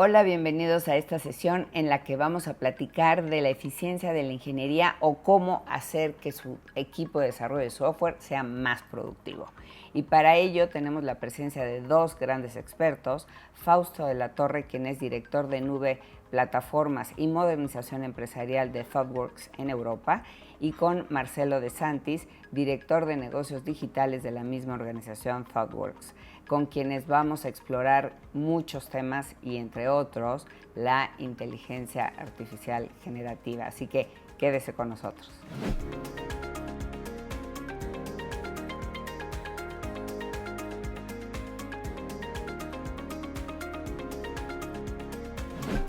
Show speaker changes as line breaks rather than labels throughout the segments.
Hola, bienvenidos a esta sesión en la que vamos a platicar de la eficiencia de la ingeniería o cómo hacer que su equipo de desarrollo de software sea más productivo. Y para ello tenemos la presencia de dos grandes expertos, Fausto de la Torre, quien es director de nube, plataformas y modernización empresarial de ThoughtWorks en Europa, y con Marcelo de Santis, director de negocios digitales de la misma organización ThoughtWorks, con quienes vamos a explorar muchos temas y, entre otros, la inteligencia artificial generativa. Así que quédese con nosotros.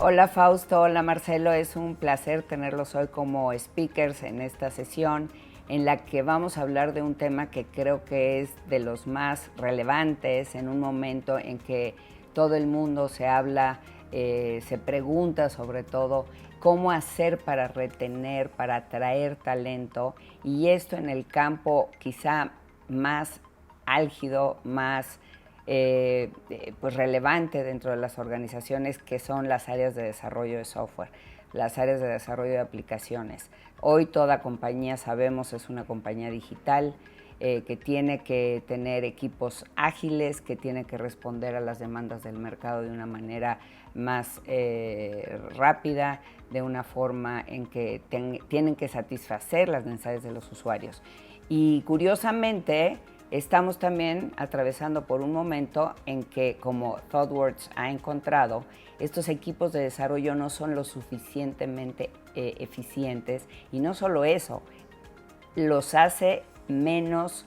Hola Fausto, hola Marcelo, es un placer tenerlos hoy como speakers en esta sesión en la que vamos a hablar de un tema que creo que es de los más relevantes en un momento en que todo el mundo se habla, se pregunta sobre todo cómo hacer para retener, para atraer talento, y esto en el campo quizá más álgido, más pues relevante dentro de las organizaciones, que son las áreas de desarrollo de software, las áreas de desarrollo de aplicaciones. Hoy toda compañía, sabemos, es una compañía digital que tiene que tener equipos ágiles, que tiene que responder a las demandas del mercado de una manera más rápida, de una forma en que tienen que satisfacer las necesidades de los usuarios. Y curiosamente, estamos también atravesando por un momento en que, como ThoughtWorks ha encontrado, estos equipos de desarrollo no son lo suficientemente eficientes, y no solo eso, los hace menos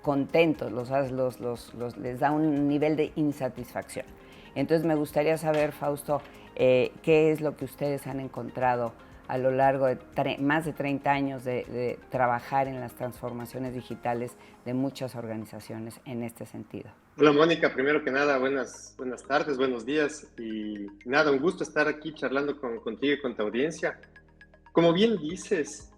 contentos, les da un nivel de insatisfacción. Entonces me gustaría saber, Fausto, qué es lo que ustedes han encontrado a lo largo de más de 30 años de trabajar en las transformaciones digitales de muchas organizaciones en este sentido.
Hola Mónica, primero que nada, buenas tardes, buenos días y nada, un gusto estar aquí charlando contigo y con tu audiencia. Como bien dices,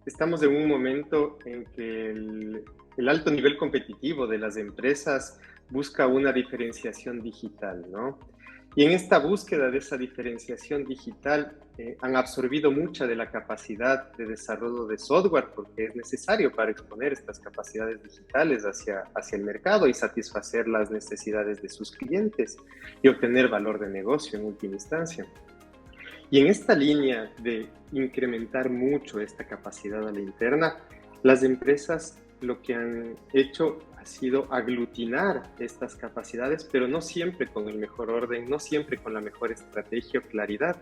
estamos en un momento en que el alto nivel competitivo de las empresas busca una diferenciación digital, ¿no? Y en esta búsqueda de esa diferenciación digital han absorbido mucha de la capacidad de desarrollo de software, porque es necesario para exponer estas capacidades digitales hacia el mercado y satisfacer las necesidades de sus clientes y obtener valor de negocio en última instancia. Y en esta línea de incrementar mucho esta capacidad a la interna, las empresas lo que han hecho ha sido aglutinar estas capacidades, pero no siempre con el mejor orden, no siempre con la mejor estrategia o claridad.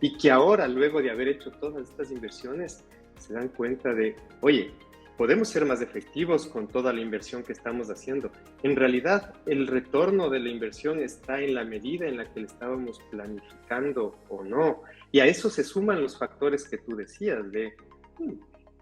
Y que ahora, luego de haber hecho todas estas inversiones, se dan cuenta de, oye, podemos ser más efectivos con toda la inversión que estamos haciendo. En realidad, el retorno de la inversión está en la medida en la que le estábamos planificando o no. Y a eso se suman los factores que tú decías de,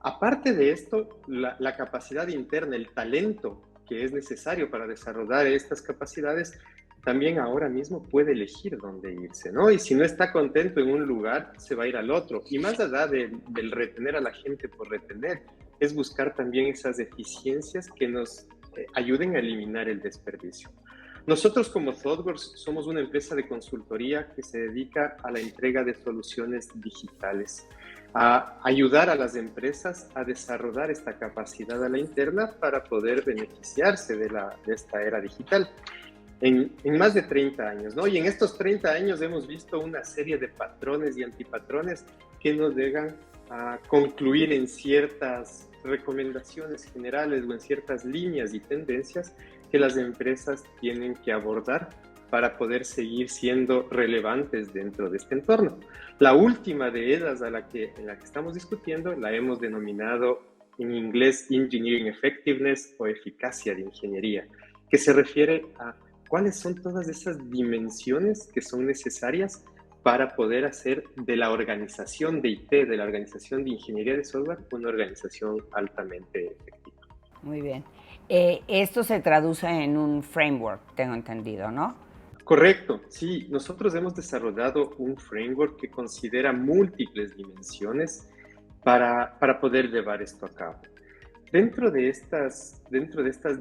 aparte de esto, la capacidad interna, el talento que es necesario para desarrollar estas capacidades, también ahora mismo puede elegir dónde irse, ¿no? Y si no está contento en un lugar, se va a ir al otro. Y más allá del retener a la gente por retener, es buscar también esas eficiencias que nos ayuden a eliminar el desperdicio. Nosotros como ThoughtWorks somos una empresa de consultoría que se dedica a la entrega de soluciones digitales, a ayudar a las empresas a desarrollar esta capacidad a la interna para poder beneficiarse de esta era digital. En más de 30 años, ¿no? Y en estos 30 años hemos visto una serie de patrones y antipatrones que nos llegan a concluir en ciertas recomendaciones generales o en ciertas líneas y tendencias que las empresas tienen que abordar para poder seguir siendo relevantes dentro de este entorno. La última de ellas en la que estamos discutiendo la hemos denominado en inglés Engineering Effectiveness o eficacia de ingeniería, que se refiere a cuáles son todas esas dimensiones que son necesarias para poder hacer de la organización de IT, de la organización de ingeniería de software, una organización altamente efectiva.
Muy bien. Esto se traduce en un framework, tengo entendido, ¿no?
Correcto, sí. Nosotros hemos desarrollado un framework que considera múltiples dimensiones para poder llevar esto a cabo. Dentro de estas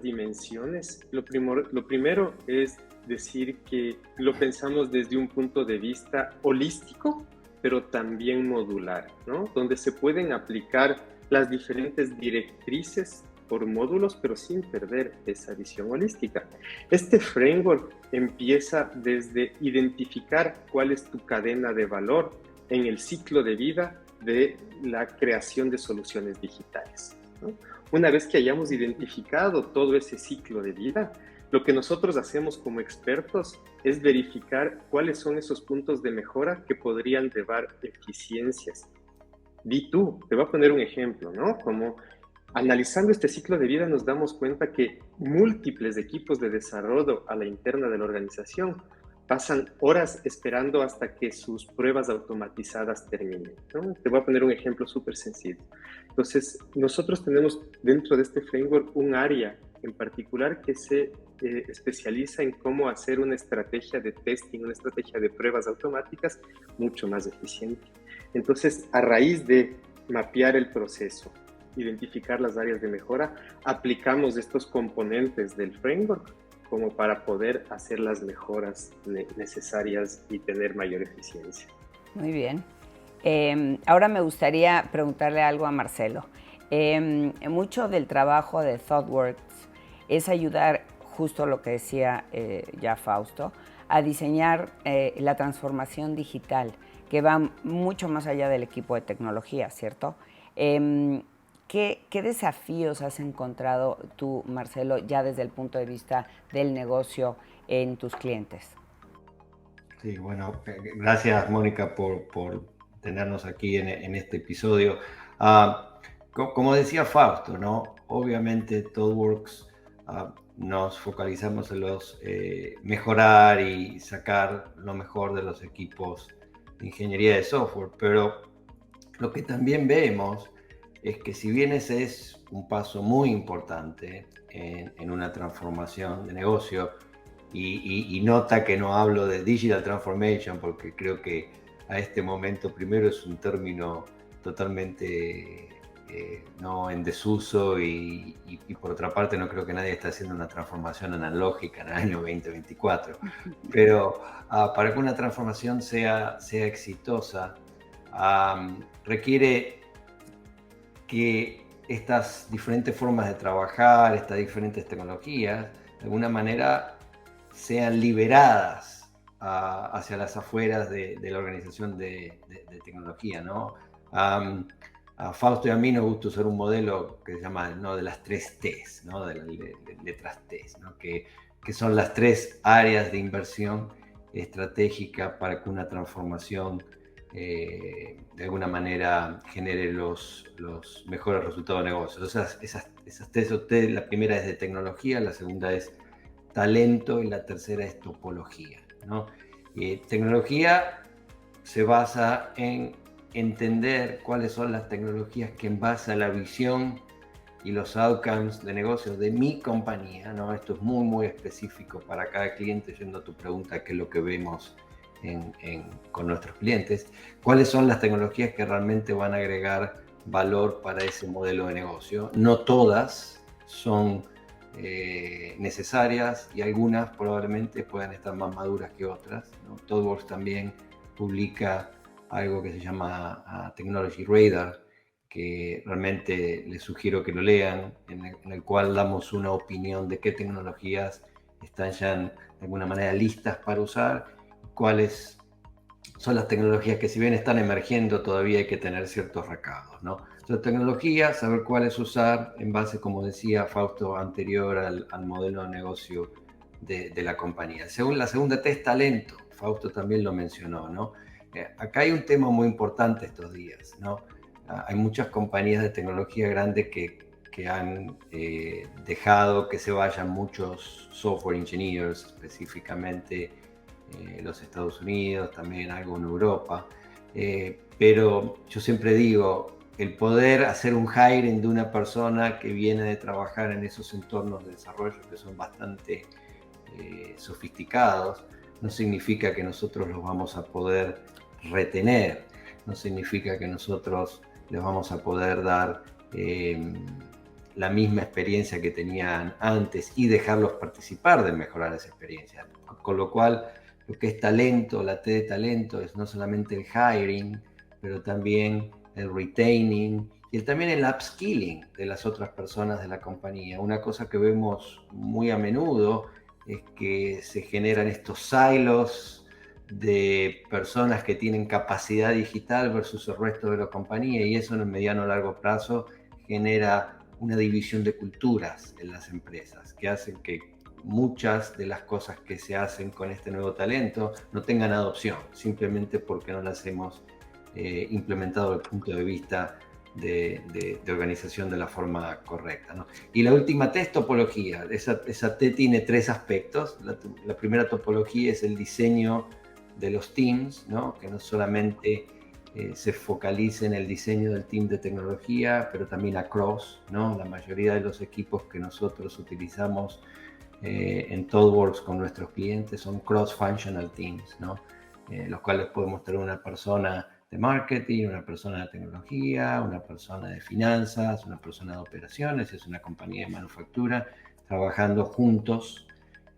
dimensiones, lo primero es decir que lo pensamos desde un punto de vista holístico, pero también modular, ¿no? Donde se pueden aplicar las diferentes directrices por módulos, pero sin perder esa visión holística. Este framework empieza desde identificar cuál es tu cadena de valor en el ciclo de vida de la creación de soluciones digitales, ¿no? Una vez que hayamos identificado todo ese ciclo de vida, lo que nosotros hacemos como expertos es verificar cuáles son esos puntos de mejora que podrían llevar eficiencias. Di tú, te voy a poner un ejemplo, ¿no? Como analizando este ciclo de vida nos damos cuenta que múltiples equipos de desarrollo a la interna de la organización pasan horas esperando hasta que sus pruebas automatizadas terminen, ¿no? Te voy a poner un ejemplo súper sencillo. Entonces, nosotros tenemos dentro de este framework un área en particular que se especializa en cómo hacer una estrategia de testing, una estrategia de pruebas automáticas mucho más eficiente. Entonces, a raíz de mapear el proceso, identificar las áreas de mejora, aplicamos estos componentes del framework como para poder hacer las mejoras necesarias y tener mayor eficiencia.
Muy bien. Ahora me gustaría preguntarle algo a Marcelo. Mucho del trabajo de ThoughtWorks es ayudar, justo lo que decía ya Fausto, a diseñar la transformación digital, que va mucho más allá del equipo de tecnología, ¿cierto? ¿Qué desafíos has encontrado tú, Marcelo, ya desde el punto de vista del negocio en tus clientes?
Sí, bueno, gracias Mónica por tenernos aquí en este episodio. Como decía Fausto, ¿no? Obviamente ThoughtWorks nos focalizamos en mejorar y sacar lo mejor de los equipos de ingeniería de software, pero lo que también vemos es que si bien ese es un paso muy importante en una transformación de negocio, y nota que no hablo de digital transformation porque creo que a este momento primero es un término totalmente no en desuso y por otra parte no creo que nadie esté haciendo una transformación analógica en el año 2024, pero para que una transformación sea exitosa requiere que estas diferentes formas de trabajar, estas diferentes tecnologías, de alguna manera sean liberadas hacia las afueras de la organización de tecnología, ¿no? A Fausto y a mí nos gusta usar un modelo que se llama, ¿no?, de las 3 T's, ¿no?, de las letras T's, ¿no?, que son las 3 áreas de inversión estratégica para que una transformación de alguna manera genere los mejores resultados de negocio. Entonces, esas 3 T, la primera es de tecnología, la segunda es talento y la tercera es topología, ¿no? Tecnología se basa en entender cuáles son las tecnologías que en base a la visión y los outcomes de negocios de mi compañía, ¿no? Esto es muy, muy específico para cada cliente, yendo a tu pregunta, qué es lo que vemos con nuestros clientes, cuáles son las tecnologías que realmente van a agregar valor para ese modelo de negocio. No todas son necesarias y algunas probablemente puedan estar más maduras que otras, ¿no? ThoughtWorks también publica algo que se llama Technology Radar, que realmente les sugiero que lo lean, en el cual damos una opinión de qué tecnologías están ya de alguna manera listas para usar, cuáles son las tecnologías que si bien están emergiendo todavía hay que tener ciertos recados, ¿no? Entonces, tecnología, saber cuáles usar en base, como decía Fausto, anterior al modelo de negocio de la compañía. Según la segunda T es talento, Fausto también lo mencionó, ¿no? Acá hay un tema muy importante estos días, ¿no? Hay muchas compañías de tecnología grandes que han dejado que se vayan muchos software engineers, específicamente los Estados Unidos, también algo en Europa, pero yo siempre digo, el poder hacer un hiring de una persona que viene de trabajar en esos entornos de desarrollo que son bastante sofisticados, no significa que nosotros los vamos a poder retener, no significa que nosotros les vamos a poder dar la misma experiencia que tenían antes y dejarlos participar de mejorar esa experiencia. Con lo cual, lo que es talento, la T de talento, es no solamente el hiring, pero también el retaining y también el upskilling de las otras personas de la compañía. Una cosa que vemos muy a menudo es que se generan estos silos de personas que tienen capacidad digital versus el resto de la compañía, y eso en el mediano o largo plazo genera una división de culturas en las empresas que hacen que muchas de las cosas que se hacen con este nuevo talento no tengan adopción, simplemente porque no las hemos implementado desde el punto de vista de organización de la forma correcta, ¿no? Y la última T es topología. Esa T tiene tres aspectos. La primera topología es el diseño de los teams, ¿no? Que no solamente se focalice en el diseño del team de tecnología, pero también across, ¿no? La mayoría de los equipos que nosotros utilizamos en ThoughtWorks con nuestros clientes son cross-functional teams, ¿no? Los cuales podemos tener una persona de marketing, una persona de tecnología, una persona de finanzas, una persona de operaciones, es una compañía de manufactura, trabajando juntos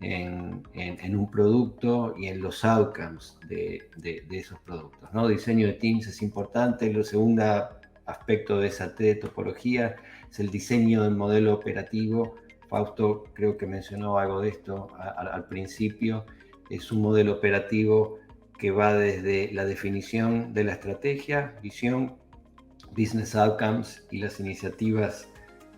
en un producto y en los outcomes de esos productos, ¿no? Diseño de teams es importante. El segundo aspecto de esa T de topología es el diseño del modelo operativo. Fausto creo que mencionó algo de esto al principio. Es un modelo operativo que va desde la definición de la estrategia, visión, business outcomes y las iniciativas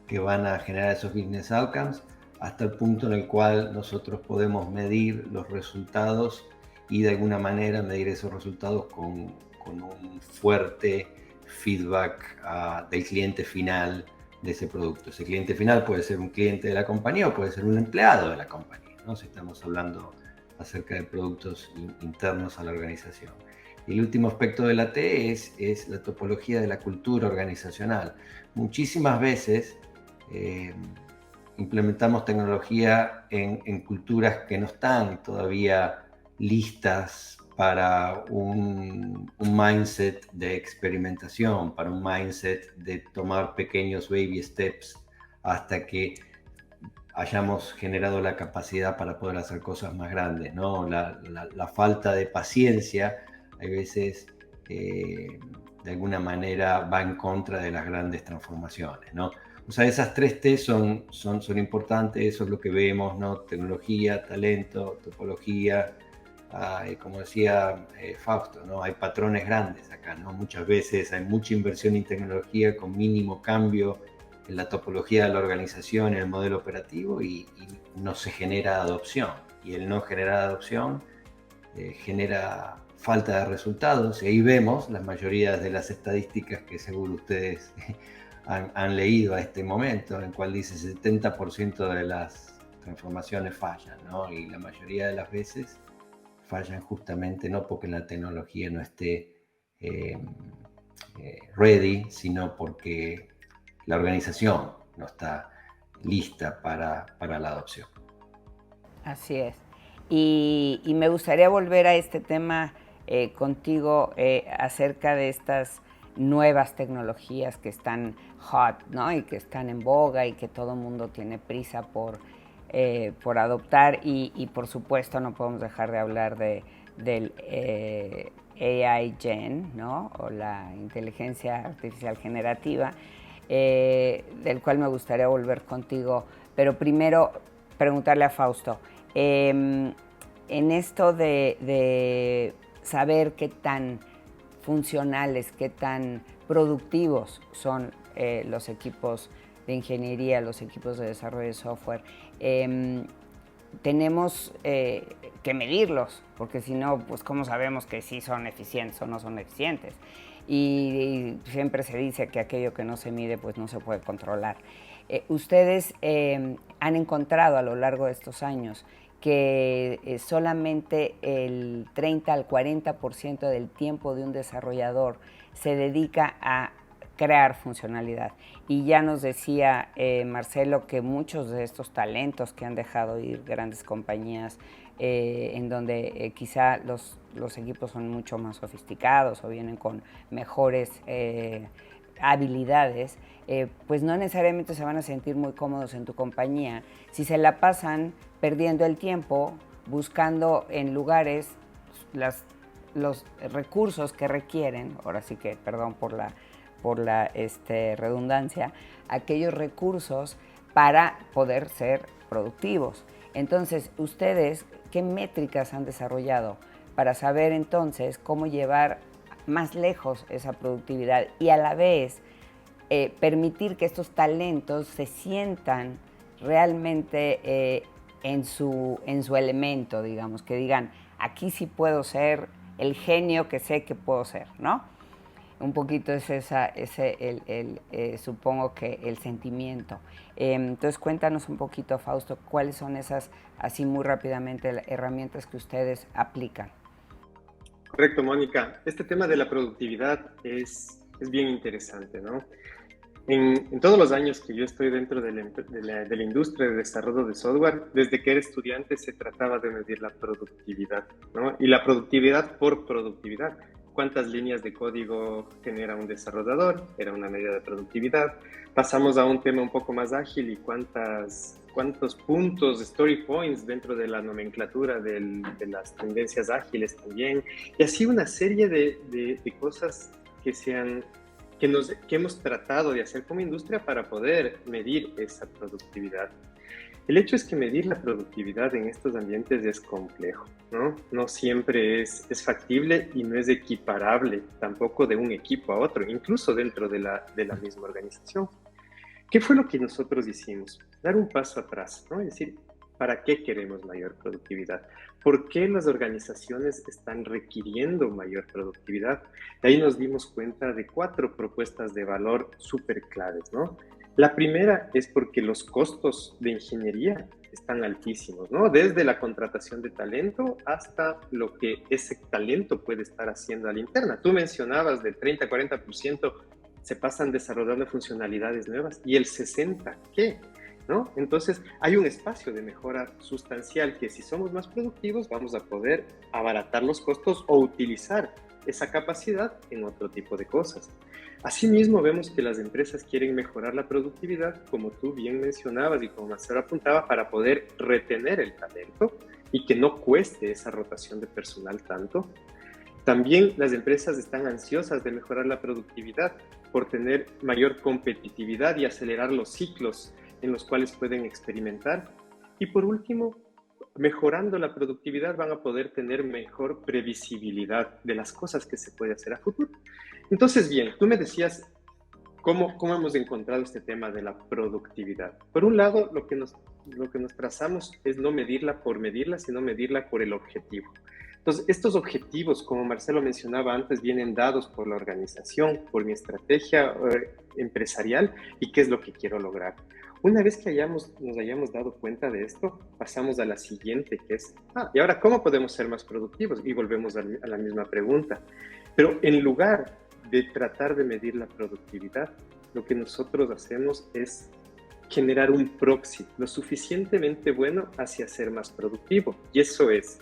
que van a generar esos business outcomes, hasta el punto en el cual nosotros podemos medir los resultados y de alguna manera medir esos resultados con un fuerte feedback del cliente final de ese producto. Ese cliente final puede ser un cliente de la compañía o puede ser un empleado de la compañía, ¿no? Si estamos hablando acerca de productos internos a la organización. Y el último aspecto de la T es la topología de la cultura organizacional. Muchísimas veces implementamos tecnología en culturas que no están todavía listas para un mindset de experimentación, para un mindset de tomar pequeños baby steps hasta que hayamos generado la capacidad para poder hacer cosas más grandes, ¿no? La falta de paciencia a veces de alguna manera va en contra de las grandes transformaciones, ¿no? O sea, esas tres T son importantes, eso es lo que vemos, ¿no? Tecnología, talento, topología, como decía Fausto, ¿no? Hay patrones grandes acá, ¿no? Muchas veces hay mucha inversión en tecnología con mínimo cambio en la topología de la organización, en el modelo operativo, y no se genera adopción. Y el no generar adopción genera falta de resultados. Y ahí vemos la mayoría de las estadísticas que seguro ustedes han leído a este momento, en cual dice 70% de las transformaciones fallan, ¿no? Y la mayoría de las veces fallan justamente no porque la tecnología no esté ready, sino porque la organización no está lista para la adopción.
Así es. Y me gustaría volver a este tema contigo acerca de estas nuevas tecnologías que están hot, ¿no? Y que están en boga y que todo el mundo tiene prisa por adoptar. Y por supuesto no podemos dejar de hablar del AI Gen, ¿no? O la inteligencia artificial generativa, del cual me gustaría volver contigo. Pero primero preguntarle a Fausto, en esto de saber qué tan funcionales, qué tan productivos son los equipos de ingeniería, los equipos de desarrollo de software, tenemos que medirlos, porque si no, pues cómo sabemos que sí son eficientes o no son eficientes. Y siempre se dice que aquello que no se mide, pues no se puede controlar. Ustedes han encontrado a lo largo de estos años que solamente el 30 al 40% del tiempo de un desarrollador se dedica a crear funcionalidad. Y ya nos decía Marcelo que muchos de estos talentos que han dejado ir grandes compañías en donde quizá los equipos son mucho más sofisticados o vienen con mejores habilidades, pues no necesariamente se van a sentir muy cómodos en tu compañía si se la pasan perdiendo el tiempo buscando en lugares los recursos que requieren, ahora sí que, perdón por la redundancia, aquellos recursos para poder ser productivos. Entonces, ustedes, ¿qué métricas han desarrollado para saber entonces cómo llevar más lejos esa productividad y a la vez permitir que estos talentos se sientan realmente en su elemento, digamos, que digan, aquí sí puedo ser el genio que sé que puedo ser, ¿no? Un poquito es supongo que el sentimiento. Entonces, cuéntanos un poquito, Fausto, cuáles son esas, así muy rápidamente, herramientas que ustedes aplican.
Correcto, Mónica. Este tema de la productividad es bien interesante, ¿no? En todos los años que yo estoy dentro de la industria de desarrollo de software, desde que era estudiante se trataba de medir la productividad, ¿no? Y la productividad por productividad. ¿Cuántas líneas de código genera un desarrollador? Era una medida de productividad. Pasamos a un tema un poco más ágil y cuántos puntos, story points dentro de la nomenclatura de las tendencias ágiles también. Y así una serie de cosas que hemos tratado de hacer como industria para poder medir esa productividad. El hecho es que medir la productividad en estos ambientes es complejo, ¿no? No siempre es factible y no es equiparable tampoco de un equipo a otro, incluso dentro de la misma organización. ¿Qué fue lo que nosotros hicimos? Dar un paso atrás, ¿no? Es decir, ¿para qué queremos mayor productividad? ¿Por qué las organizaciones están requiriendo mayor productividad? De ahí nos dimos cuenta de 4 propuestas de valor súper claves, ¿no? La primera es porque los costos de ingeniería están altísimos, ¿no? Desde la contratación de talento hasta lo que ese talento puede estar haciendo a la interna. Tú mencionabas del 30-40% se pasan desarrollando funcionalidades nuevas y el 60%, ¿qué? ¿No? Entonces, hay un espacio de mejora sustancial que si somos más productivos vamos a poder abaratar los costos o utilizar esa capacidad en otro tipo de cosas. Asimismo, vemos que las empresas quieren mejorar la productividad, como tú bien mencionabas y como Marcelo apuntaba, para poder retener el talento y que no cueste esa rotación de personal tanto. También las empresas están ansiosas de mejorar la productividad por tener mayor competitividad y acelerar los ciclos en los cuales pueden experimentar. Y por último, mejorando la productividad van a poder tener mejor previsibilidad de las cosas que se puede hacer a futuro. Entonces, bien, tú me decías cómo hemos encontrado este tema de la productividad. Por un lado, lo que nos trazamos es no medirla por medirla, sino medirla por el objetivo. Entonces, estos objetivos, como Marcelo mencionaba antes, vienen dados por la organización, por mi estrategia empresarial y qué es lo que quiero lograr. Una vez que nos hayamos dado cuenta de esto, pasamos a la siguiente, que es, ¿y ahora cómo podemos ser más productivos? Y volvemos a la misma pregunta. Pero en lugar de tratar de medir la productividad, lo que nosotros hacemos es generar un proxy lo suficientemente bueno hacia ser más productivo. Y eso es,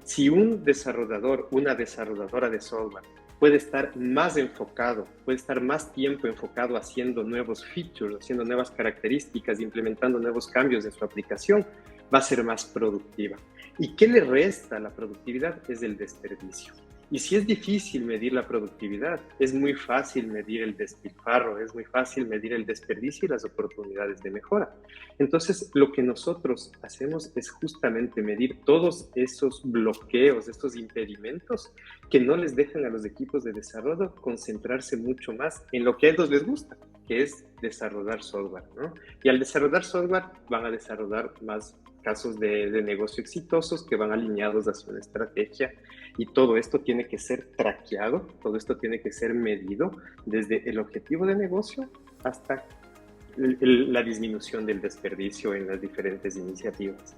si un desarrollador, una desarrolladora de software puede estar más enfocado, puede estar más tiempo enfocado haciendo nuevos features, haciendo nuevas características, implementando nuevos cambios en su aplicación, va a ser más productiva. ¿Y qué le resta a la productividad? Es el desperdicio. Y si es difícil medir la productividad, es muy fácil medir el despilfarro, es muy fácil medir el desperdicio y las oportunidades de mejora. Entonces, lo que nosotros hacemos es justamente medir todos esos bloqueos, estos impedimentos que no les dejan a los equipos de desarrollo concentrarse mucho más en lo que a ellos les gusta, que es desarrollar software, ¿no? Y al desarrollar software van a desarrollar más casos de negocio exitosos que van alineados hacia una estrategia y todo esto tiene que ser traqueado, todo esto tiene que ser medido desde el objetivo de negocio hasta la disminución del desperdicio en las diferentes iniciativas.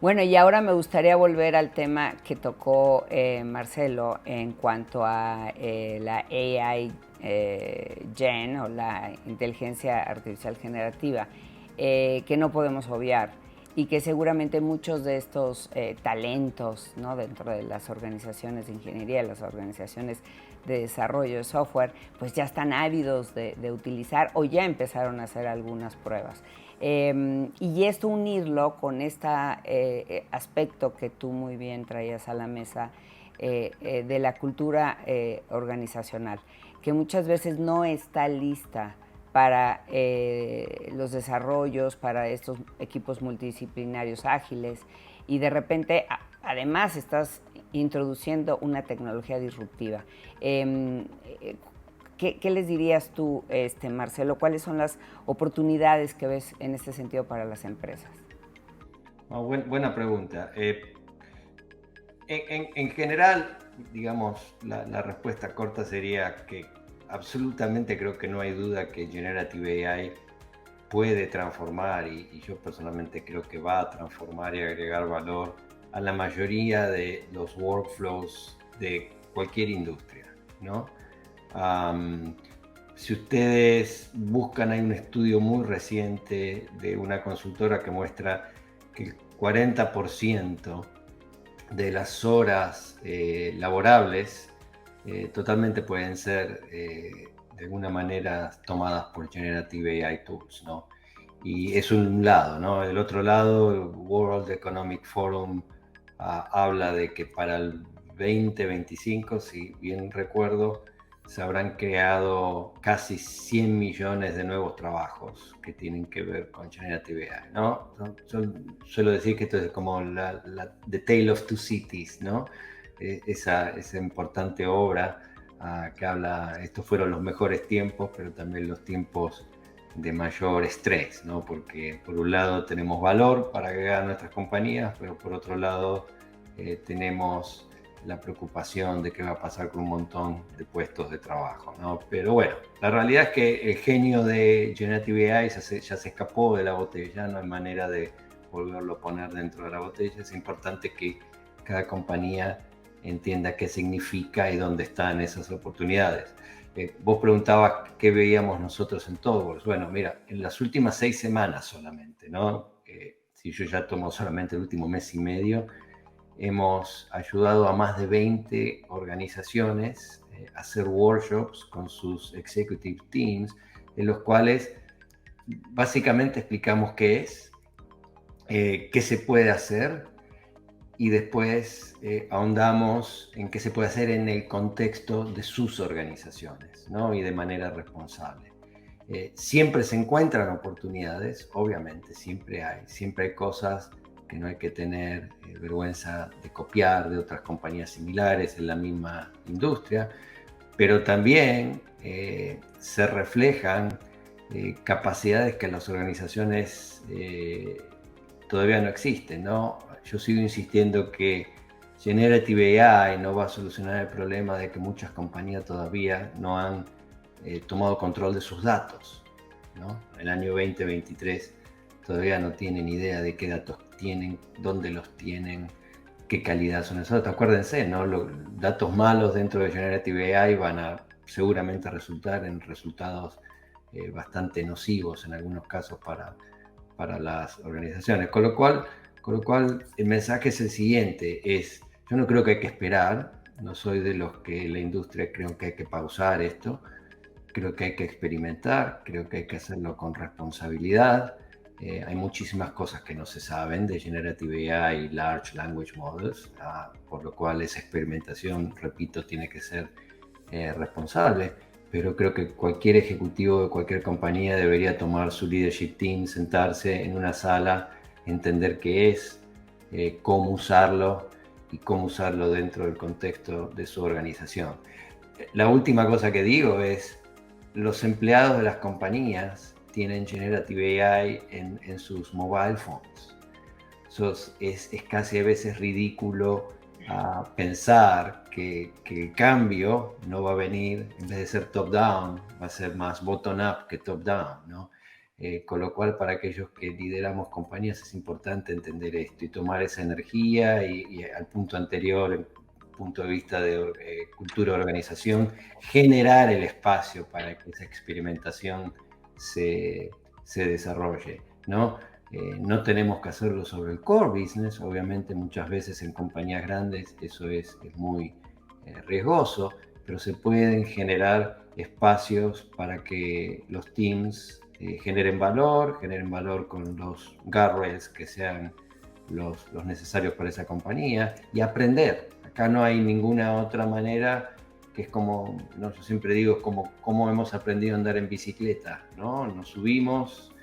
Bueno, y ahora me gustaría volver al tema que tocó Marcelo en cuanto a la AI Gen o la inteligencia artificial generativa, que no podemos obviar y que seguramente muchos de estos talentos, ¿no?, dentro de las organizaciones de ingeniería, las organizaciones de desarrollo de software, pues ya están ávidos de utilizar o ya empezaron a hacer algunas pruebas. Y esto unirlo con este aspecto que tú muy bien traías a la mesa de la cultura organizacional, que muchas veces no está lista para los desarrollos, para estos equipos multidisciplinarios ágiles, y de repente además estás introduciendo una tecnología disruptiva. ¿Qué les dirías tú, Marcelo? ¿Cuáles son las oportunidades que ves en este sentido para las empresas?
Buena pregunta. En general, digamos, la respuesta corta sería que absolutamente creo que no hay duda que Generative AI puede transformar, y yo personalmente creo que va a transformar y agregar valor a la mayoría de los workflows de cualquier industria, ¿no? Si ustedes buscan, hay un estudio muy reciente de una consultora que muestra que el 40% de las horas laborables totalmente pueden ser de alguna manera tomadas por Generative AI Tools, ¿no? Y es un lado, ¿no? El otro lado, el World Economic Forum habla de que para el 2025, si bien recuerdo, se habrán creado casi 100 millones de nuevos trabajos que tienen que ver con Generative AI, ¿no? Yo suelo decir que esto es como The Tale of Two Cities, ¿no? Esa importante obra que habla, estos fueron los mejores tiempos, pero también los tiempos de mayor estrés, ¿no? Porque por un lado tenemos valor para agregar a nuestras compañías, pero por otro lado tenemos la preocupación de qué va a pasar con un montón de puestos de trabajo, ¿no? Pero bueno, la realidad es que el genio de Generative AI ya se escapó de la botella, no hay manera de volverlo a poner dentro de la botella. Es importante que cada compañía entienda qué significa y dónde están esas oportunidades. Vos preguntabas qué veíamos nosotros en ThoughtWorks. Bueno, mira, en las últimas 6 semanas solamente, ¿no? Si yo ya tomo solamente el último mes y medio, hemos ayudado a más de 20 organizaciones a hacer workshops con sus executive teams, en los cuales básicamente explicamos qué es, qué se puede hacer, y después ahondamos en qué se puede hacer en el contexto de sus organizaciones, ¿no? Y de manera responsable. Siempre se encuentran oportunidades, obviamente, siempre hay cosas que no hay que tener vergüenza de copiar de otras compañías similares en la misma industria, pero también se reflejan capacidades que las organizaciones todavía no existen, ¿no? Yo sigo insistiendo que Generative AI no va a solucionar el problema de que muchas compañías todavía no han tomado control de sus datos, ¿no? El año 2023 todavía no tienen idea de qué datos tienen, dónde los tienen, qué calidad son esos datos. Acuérdense, ¿no? Los datos malos dentro de Generative AI van a seguramente resultar en resultados bastante nocivos en algunos casos para las organizaciones. Con lo cual el mensaje es el siguiente, yo no creo que hay que esperar, no soy de los que la industria creo que hay que pausar esto, creo que hay que experimentar, creo que hay que hacerlo con responsabilidad. Hay muchísimas cosas que no se saben de Generative AI y Large Language Models, por lo cual esa experimentación, repito, tiene que ser responsable. Pero creo que cualquier ejecutivo de cualquier compañía debería tomar su leadership team, sentarse en una sala, entender qué es, cómo usarlo y cómo usarlo dentro del contexto de su organización. La última cosa que digo es, los empleados de las compañías tienen Generative AI en sus mobile phones. Es casi a veces ridículo pensar que el cambio no va a venir, en vez de ser top-down, va a ser más bottom-up que top-down, ¿no? Con lo cual, para aquellos que lideramos compañías es importante entender esto y tomar esa energía y al punto anterior, el punto de vista de cultura de organización, generar el espacio para que esa experimentación se desarrolle, ¿no? No tenemos que hacerlo sobre el core business, obviamente muchas veces en compañías grandes eso es muy riesgoso, pero se pueden generar espacios para que los teams generen valor con los guardrails que sean los necesarios para esa compañía y aprender. Acá no hay ninguna otra manera, que es como, ¿no? Yo siempre digo, como hemos aprendido a andar en bicicleta, ¿no? Nos subimos,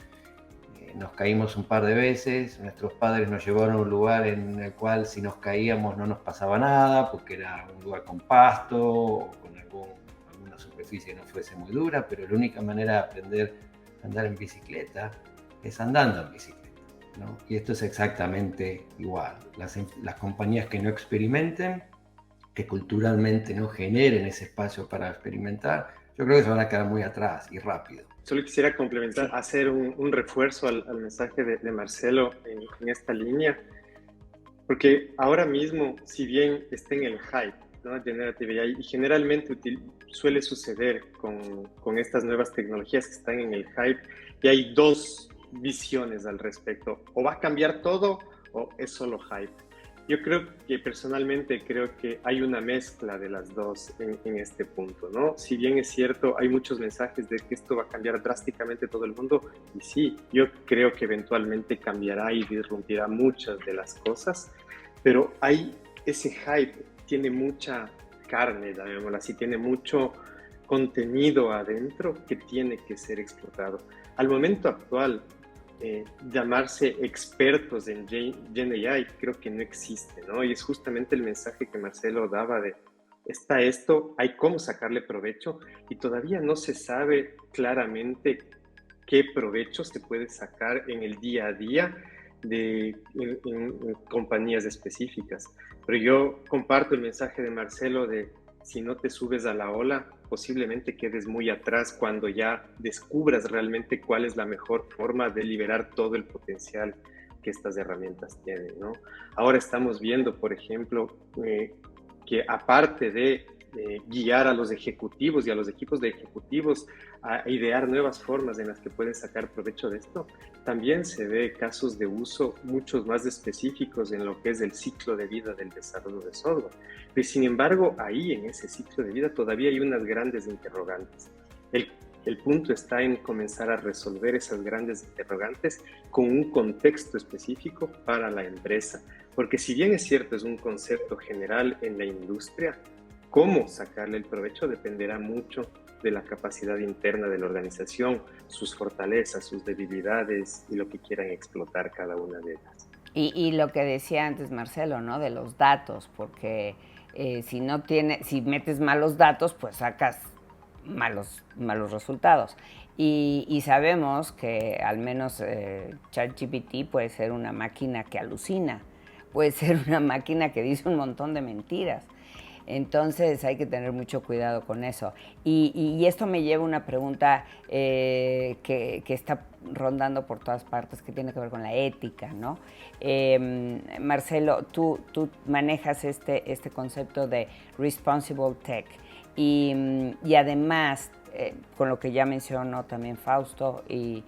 nos caímos un par de veces, nuestros padres nos llevaron a un lugar en el cual si nos caíamos no nos pasaba nada, porque era un lugar con pasto o con alguna superficie que no fuese muy dura, pero la única manera de aprender a andar en bicicleta es andando en bicicleta, ¿no? Y esto es exactamente igual. Las compañías que no experimenten, que culturalmente no generen ese espacio para experimentar, yo creo que se van a quedar muy atrás y rápido.
Solo quisiera complementar, hacer un refuerzo al mensaje de Marcelo en esta línea, porque ahora mismo, si bien está en el hype, ¿no? Generative AI, y generalmente suele suceder con estas nuevas tecnologías que están en el hype, y hay dos visiones al respecto: o va a cambiar todo o es solo hype. Yo personalmente creo que hay una mezcla de las dos en este punto, ¿no? Si bien es cierto, hay muchos mensajes de que esto va a cambiar drásticamente todo el mundo, y sí, yo creo que eventualmente cambiará y disrumpirá muchas de las cosas, pero ese hype tiene mucha carne, llamémoslo así, tiene mucho contenido adentro que tiene que ser explotado. Al momento actual, llamarse expertos en Gen AI creo que no existe, ¿no? Y es justamente el mensaje que Marcelo daba de, está esto, hay cómo sacarle provecho, y todavía no se sabe claramente qué provecho se puede sacar en el día a día en compañías específicas. Pero yo comparto el mensaje de Marcelo de, si no te subes a la ola, posiblemente quedes muy atrás cuando ya descubras realmente cuál es la mejor forma de liberar todo el potencial que estas herramientas tienen, ¿no? Ahora estamos viendo, por ejemplo, que aparte de guiar a los ejecutivos y a los equipos de ejecutivos a idear nuevas formas en las que pueden sacar provecho de esto, también se ve casos de uso muchos más específicos en lo que es el ciclo de vida del desarrollo de software. Pero sin embargo, ahí en ese ciclo de vida todavía hay unas grandes interrogantes. El punto está en comenzar a resolver esas grandes interrogantes con un contexto específico para la empresa. Porque si bien es cierto, es un concepto general en la industria, cómo sacarle el provecho dependerá mucho de la capacidad interna de la organización, sus fortalezas, sus debilidades y lo que quieran explotar cada una de ellas.
Y lo que decía antes Marcelo, ¿no? De los datos, porque si metes malos datos, pues sacas malos resultados. Y sabemos que al menos ChatGPT puede ser una máquina que alucina, puede ser una máquina que dice un montón de mentiras. Entonces hay que tener mucho cuidado con eso. Y esto me lleva a una pregunta que está rondando por todas partes, que tiene que ver con la ética, ¿no? Marcelo, tú manejas este concepto de responsible tech y además, con lo que ya mencionó también Fausto y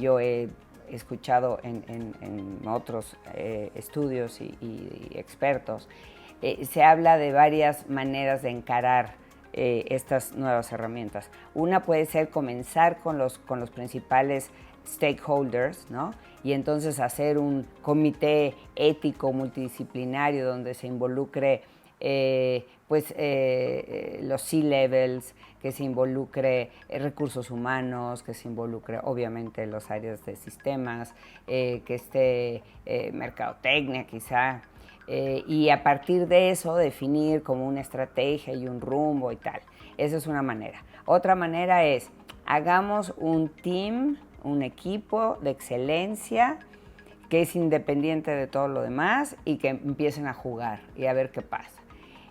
yo he escuchado en otros estudios y expertos, se habla de varias maneras de encarar estas nuevas herramientas. Una puede ser comenzar con los principales stakeholders, ¿no? Y entonces hacer un comité ético multidisciplinario donde se involucre los C-levels, que se involucre recursos humanos, que se involucre obviamente los áreas de sistemas, que esté mercadotecnia quizá, y a partir de eso definir como una estrategia y un rumbo y tal. Esa es una manera. Otra manera es, hagamos un team, un equipo de excelencia que es independiente de todo lo demás y que empiecen a jugar y a ver qué pasa.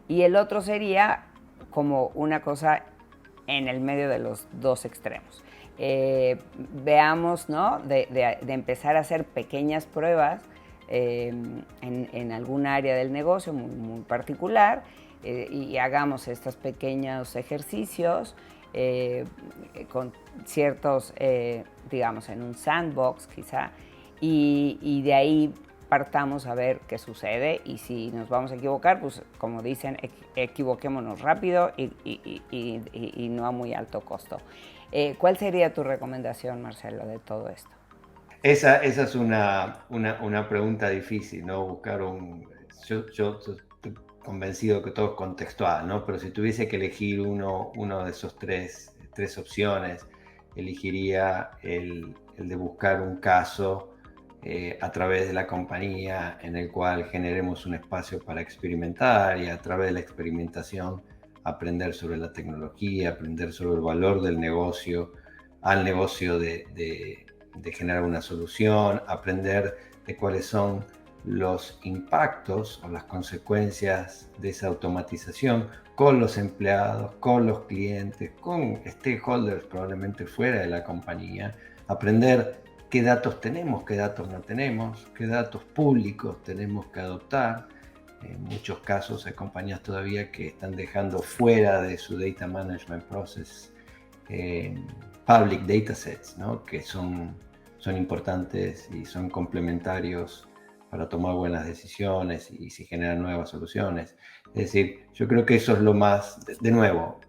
Y el otro sería como una cosa en el medio de los dos extremos. Veamos, ¿no? de empezar a hacer pequeñas pruebas en algún área del negocio muy particular, y hagamos estos pequeños ejercicios con ciertos, digamos, en un sandbox quizá, y de ahí partamos a ver qué sucede y si nos vamos a equivocar, pues como dicen, equivoquémonos rápido y no a muy alto costo. ¿Cuál sería tu recomendación, Marcelo, de todo esto?
Esa es una pregunta difícil, ¿no? Yo estoy convencido que todo es contextual, ¿no? Pero si tuviese que elegir uno de esos tres opciones, elegiría el de buscar un caso a través de la compañía en el cual generemos un espacio para experimentar y a través de la experimentación aprender sobre la tecnología, aprender sobre el valor del negocio, al negocio de generar una solución, aprender de cuáles son los impactos o las consecuencias de esa automatización con los empleados, con los clientes, con stakeholders probablemente fuera de la compañía, aprender qué datos tenemos, qué datos no tenemos, qué datos públicos tenemos que adoptar. En muchos casos hay compañías todavía que están dejando fuera de su data management process public datasets, ¿no? Que son importantes y son complementarios para tomar buenas decisiones y si generan nuevas soluciones. Es decir, yo creo que eso es lo más, de nuevo,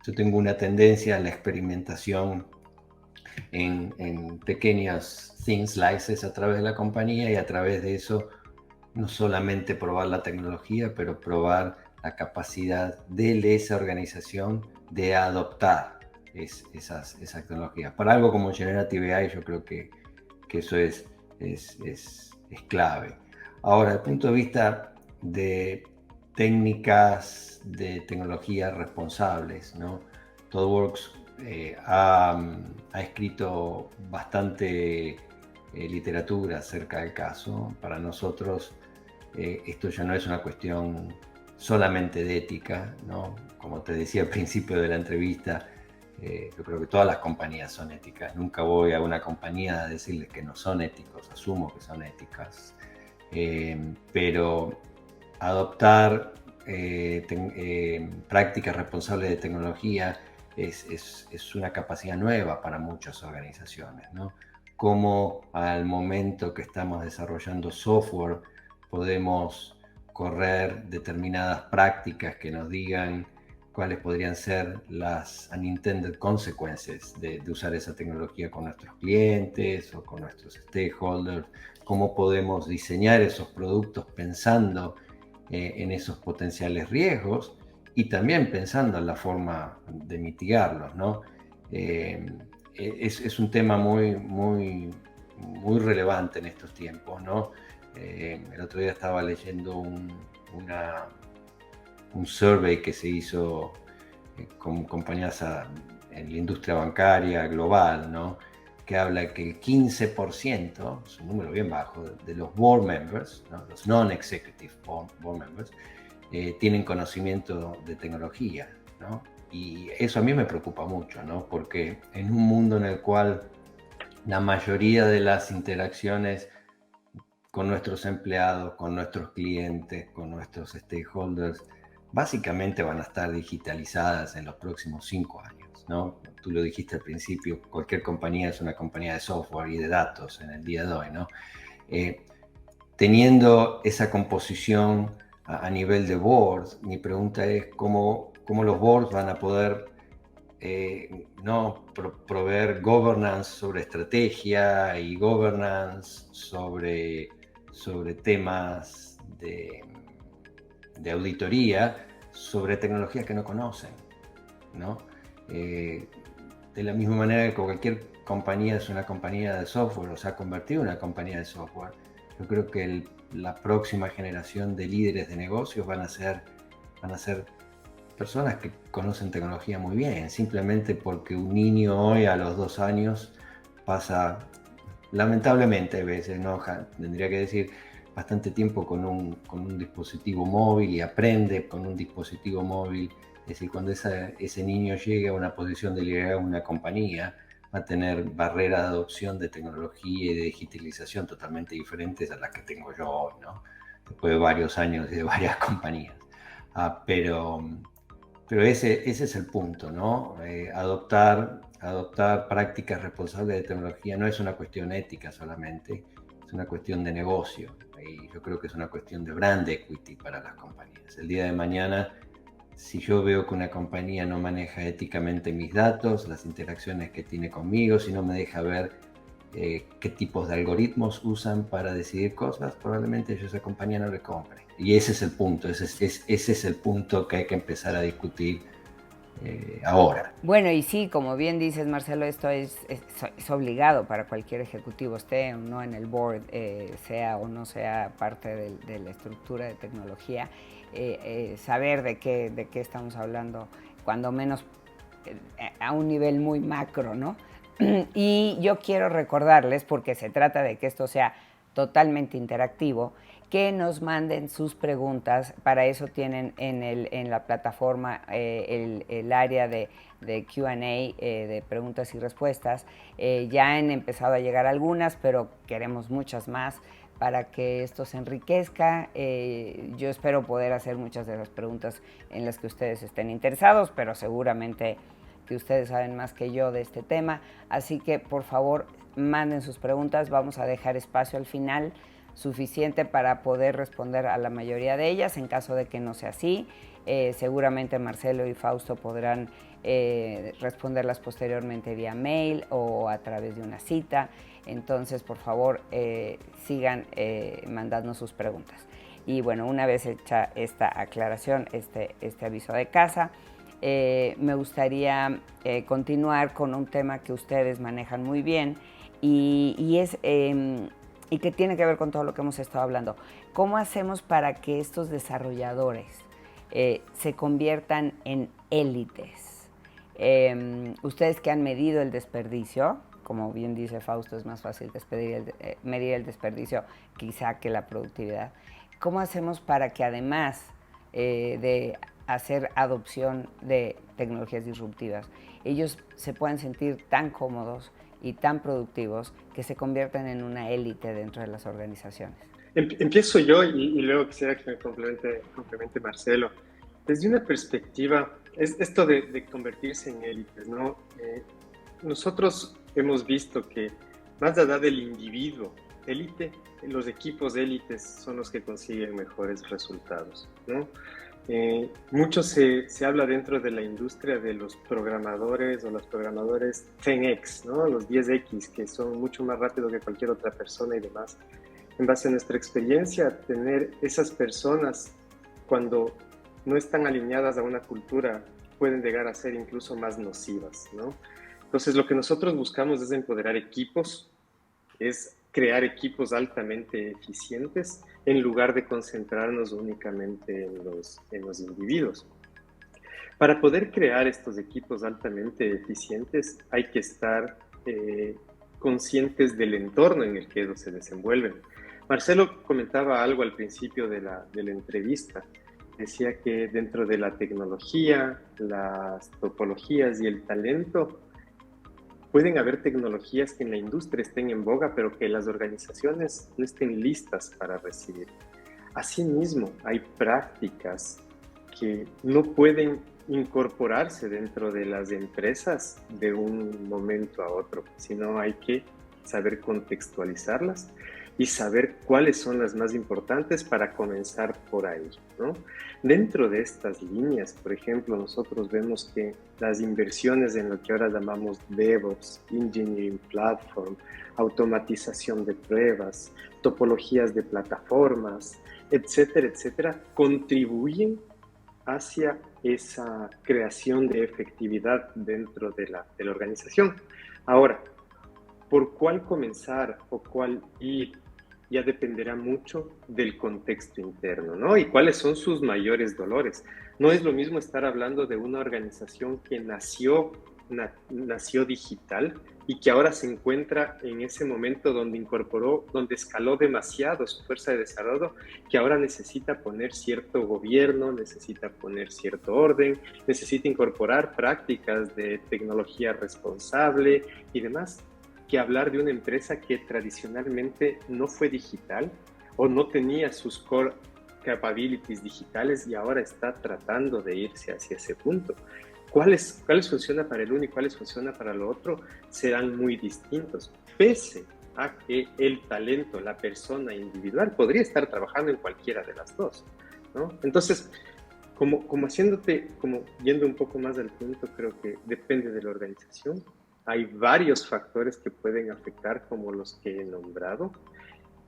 yo tengo una tendencia a la experimentación en pequeños thin slices a través de la compañía y a través de eso no solamente probar la tecnología, pero probar la capacidad de esa organización de adoptar esas tecnologías. Para algo como Generative AI yo creo que eso es clave. Ahora, desde el punto de vista de técnicas de tecnología responsables, ¿no? ThoughtWorks ha escrito bastante literatura acerca del caso. Para nosotros esto ya no es una cuestión solamente de ética, ¿no? Como te decía al principio de la entrevista, yo creo que todas las compañías son éticas. Nunca voy a una compañía a decirles que no son éticos, asumo que son éticas. Pero adoptar prácticas responsables de tecnología es una capacidad nueva para muchas organizaciones, ¿no? Cómo al momento que estamos desarrollando software podemos correr determinadas prácticas que nos digan cuáles podrían ser las unintended consequences de usar esa tecnología con nuestros clientes o con nuestros stakeholders, cómo podemos diseñar esos productos pensando en esos potenciales riesgos y también pensando en la forma de mitigarlos, ¿no? Es un tema muy relevante en estos tiempos, ¿no? El otro día estaba leyendo un survey que se hizo con compañías en la industria bancaria global, ¿no? Que habla que el 15%, es un número bien bajo, de los board members, ¿no? Los non-executive board members, tienen conocimiento de tecnología, ¿no? Y eso a mí me preocupa mucho, ¿no? Porque en un mundo en el cual la mayoría de las interacciones con nuestros empleados, con nuestros clientes, con nuestros stakeholders, básicamente van a estar digitalizadas en los próximos 5 años, ¿no? Tú lo dijiste al principio, cualquier compañía es una compañía de software y de datos en el día de hoy, ¿no? Teniendo esa composición a nivel de board, mi pregunta es cómo los boards van a poder proveer governance sobre estrategia y governance sobre temas de auditoría, sobre tecnologías que no conocen, ¿no? De la misma manera que cualquier compañía es una compañía de software o se ha convertido en una compañía de software, yo creo que la próxima generación de líderes de negocios van a ser personas que conocen tecnología muy bien, simplemente porque un niño hoy a los 2 años pasa, lamentablemente a veces, ¿no? Tendría que decir, bastante tiempo con un dispositivo móvil y aprende con un dispositivo móvil. Es decir, cuando ese niño llegue a una posición de liderazgo en una compañía, va a tener barreras de adopción de tecnología y de digitalización totalmente diferentes a las que tengo yo hoy, ¿no? Después de varios años y de varias compañías. Pero ese es el punto, ¿no? Adoptar prácticas responsables de tecnología no es una cuestión ética solamente, es es una cuestión de negocio. Y yo creo que es una cuestión de brand equity para las compañías. El día de mañana, si yo veo que una compañía no maneja éticamente mis datos, las interacciones que tiene conmigo, si no me deja ver qué tipos de algoritmos usan para decidir cosas, probablemente yo a esa compañía no le compre. Y ese es el punto, ese es el punto que hay que empezar a discutir ahora.
Bueno, y sí, como bien dices, Marcelo, esto es obligado para cualquier ejecutivo, esté o no en el board, sea o no sea parte de la estructura de tecnología, saber de qué estamos hablando, cuando menos a un nivel muy macro, ¿no? Y yo quiero recordarles, porque se trata de que esto sea totalmente interactivo, que nos manden sus preguntas. Para eso tienen en la plataforma el área de Q&A, de preguntas y respuestas. Ya han empezado a llegar algunas, pero queremos muchas más para que esto se enriquezca. Yo espero poder hacer muchas de las preguntas en las que ustedes estén interesados, pero seguramente que ustedes saben más que yo de este tema. Así que, por favor, manden sus preguntas. Vamos a dejar espacio al final suficiente para poder responder a la mayoría de ellas. En caso de que no sea así, seguramente Marcelo y Fausto podrán responderlas posteriormente vía mail o a través de una cita. Entonces, por favor, sigan mandando sus preguntas. Y bueno, una vez hecha esta aclaración, este aviso de casa, me gustaría continuar con un tema que ustedes manejan muy bien y que tiene que ver con todo lo que hemos estado hablando. ¿Cómo hacemos para que estos desarrolladores se conviertan en élites? Ustedes que han medido el desperdicio, como bien dice Fausto, es más fácil medir el desperdicio quizá que la productividad. ¿Cómo hacemos para que además de hacer adopción de tecnologías disruptivas, ellos se puedan sentir tan cómodos y tan productivos que se conviertan en una élite dentro de las organizaciones?
Empiezo yo y luego quisiera que me complemente Marcelo. Desde una perspectiva, es esto de convertirse en élites, ¿no? Nosotros hemos visto que más allá del individuo élite, los equipos élites son los que consiguen mejores resultados, ¿no? Mucho se habla dentro de la industria de los programadores o los programadores 10X, ¿no? Los 10X, que son mucho más rápidos que cualquier otra persona y demás. En base a nuestra experiencia, tener esas personas cuando no están alineadas a una cultura pueden llegar a ser incluso más nocivas, ¿no? Entonces, lo que nosotros buscamos es empoderar equipos, es crear equipos altamente eficientes en lugar de concentrarnos únicamente en los individuos. Para poder crear estos equipos altamente eficientes hay que estar conscientes del entorno en el que ellos se desenvuelven. Marcelo comentaba algo al principio de la entrevista. Decía que dentro de la tecnología, las topologías y el talento, pueden haber tecnologías que en la industria estén en boga, pero que las organizaciones no estén listas para recibir. Asimismo, hay prácticas que no pueden incorporarse dentro de las empresas de un momento a otro, sino hay que saber contextualizarlas y saber cuáles son las más importantes para comenzar por ahí, ¿no? Dentro de estas líneas, por ejemplo, nosotros vemos que las inversiones en lo que ahora llamamos DevOps, Engineering Platform, automatización de pruebas, topologías de plataformas, etcétera, etcétera, contribuyen hacia esa creación de efectividad dentro de la organización. Ahora, ¿por cuál comenzar o cuál ir? Ya dependerá mucho del contexto interno, ¿no? Y cuáles son sus mayores dolores. No es lo mismo estar hablando de una organización que nació digital y que ahora se encuentra en ese momento donde escaló demasiado su fuerza de desarrollo, que ahora necesita poner cierto gobierno, necesita poner cierto orden, necesita incorporar prácticas de tecnología responsable y demás, que hablar de una empresa que tradicionalmente no fue digital o no tenía sus core capabilities digitales y ahora está tratando de irse hacia ese punto. ¿Cuáles funcionan para el uno y cuáles funcionan para lo otro? Serán muy distintos, pese a que el talento, la persona individual, podría estar trabajando en cualquiera de las dos, ¿no? Entonces, como haciéndote, como yendo un poco más al punto, creo que depende de la organización. Hay varios factores que pueden afectar, como los que he nombrado,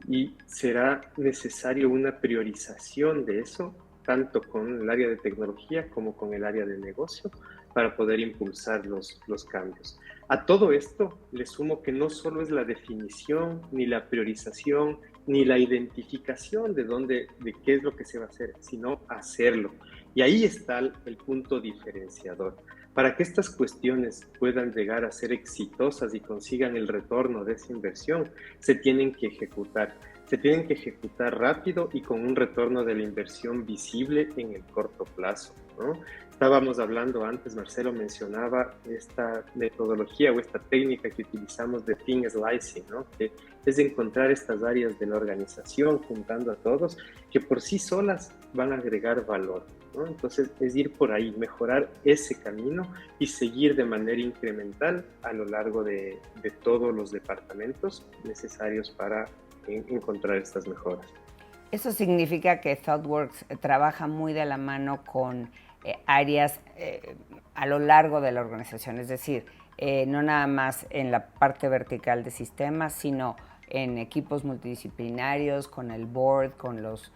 y será necesario una priorización de eso, tanto con el área de tecnología como con el área de negocio, para poder impulsar los cambios. A todo esto le sumo que no solo es la definición, ni la priorización, ni la identificación de qué es lo que se va a hacer, sino hacerlo. Y ahí está el punto diferenciador. Para que estas cuestiones puedan llegar a ser exitosas y consigan el retorno de esa inversión, se tienen que ejecutar. Se tienen que ejecutar rápido y con un retorno de la inversión visible en el corto plazo, ¿no? Estábamos hablando antes, Marcelo mencionaba esta metodología o esta técnica que utilizamos de Team Slicing, ¿no? Que es encontrar estas áreas de la organización, juntando a todos, que por sí solas van a agregar valor, ¿no? Entonces, es ir por ahí, mejorar ese camino y seguir de manera incremental a lo largo de todos los departamentos necesarios para encontrar estas mejoras.
Eso significa que ThoughtWorks trabaja muy de la mano con áreas a lo largo de la organización, es decir, no nada más en la parte vertical de sistemas, sino en equipos multidisciplinarios, con el board, con los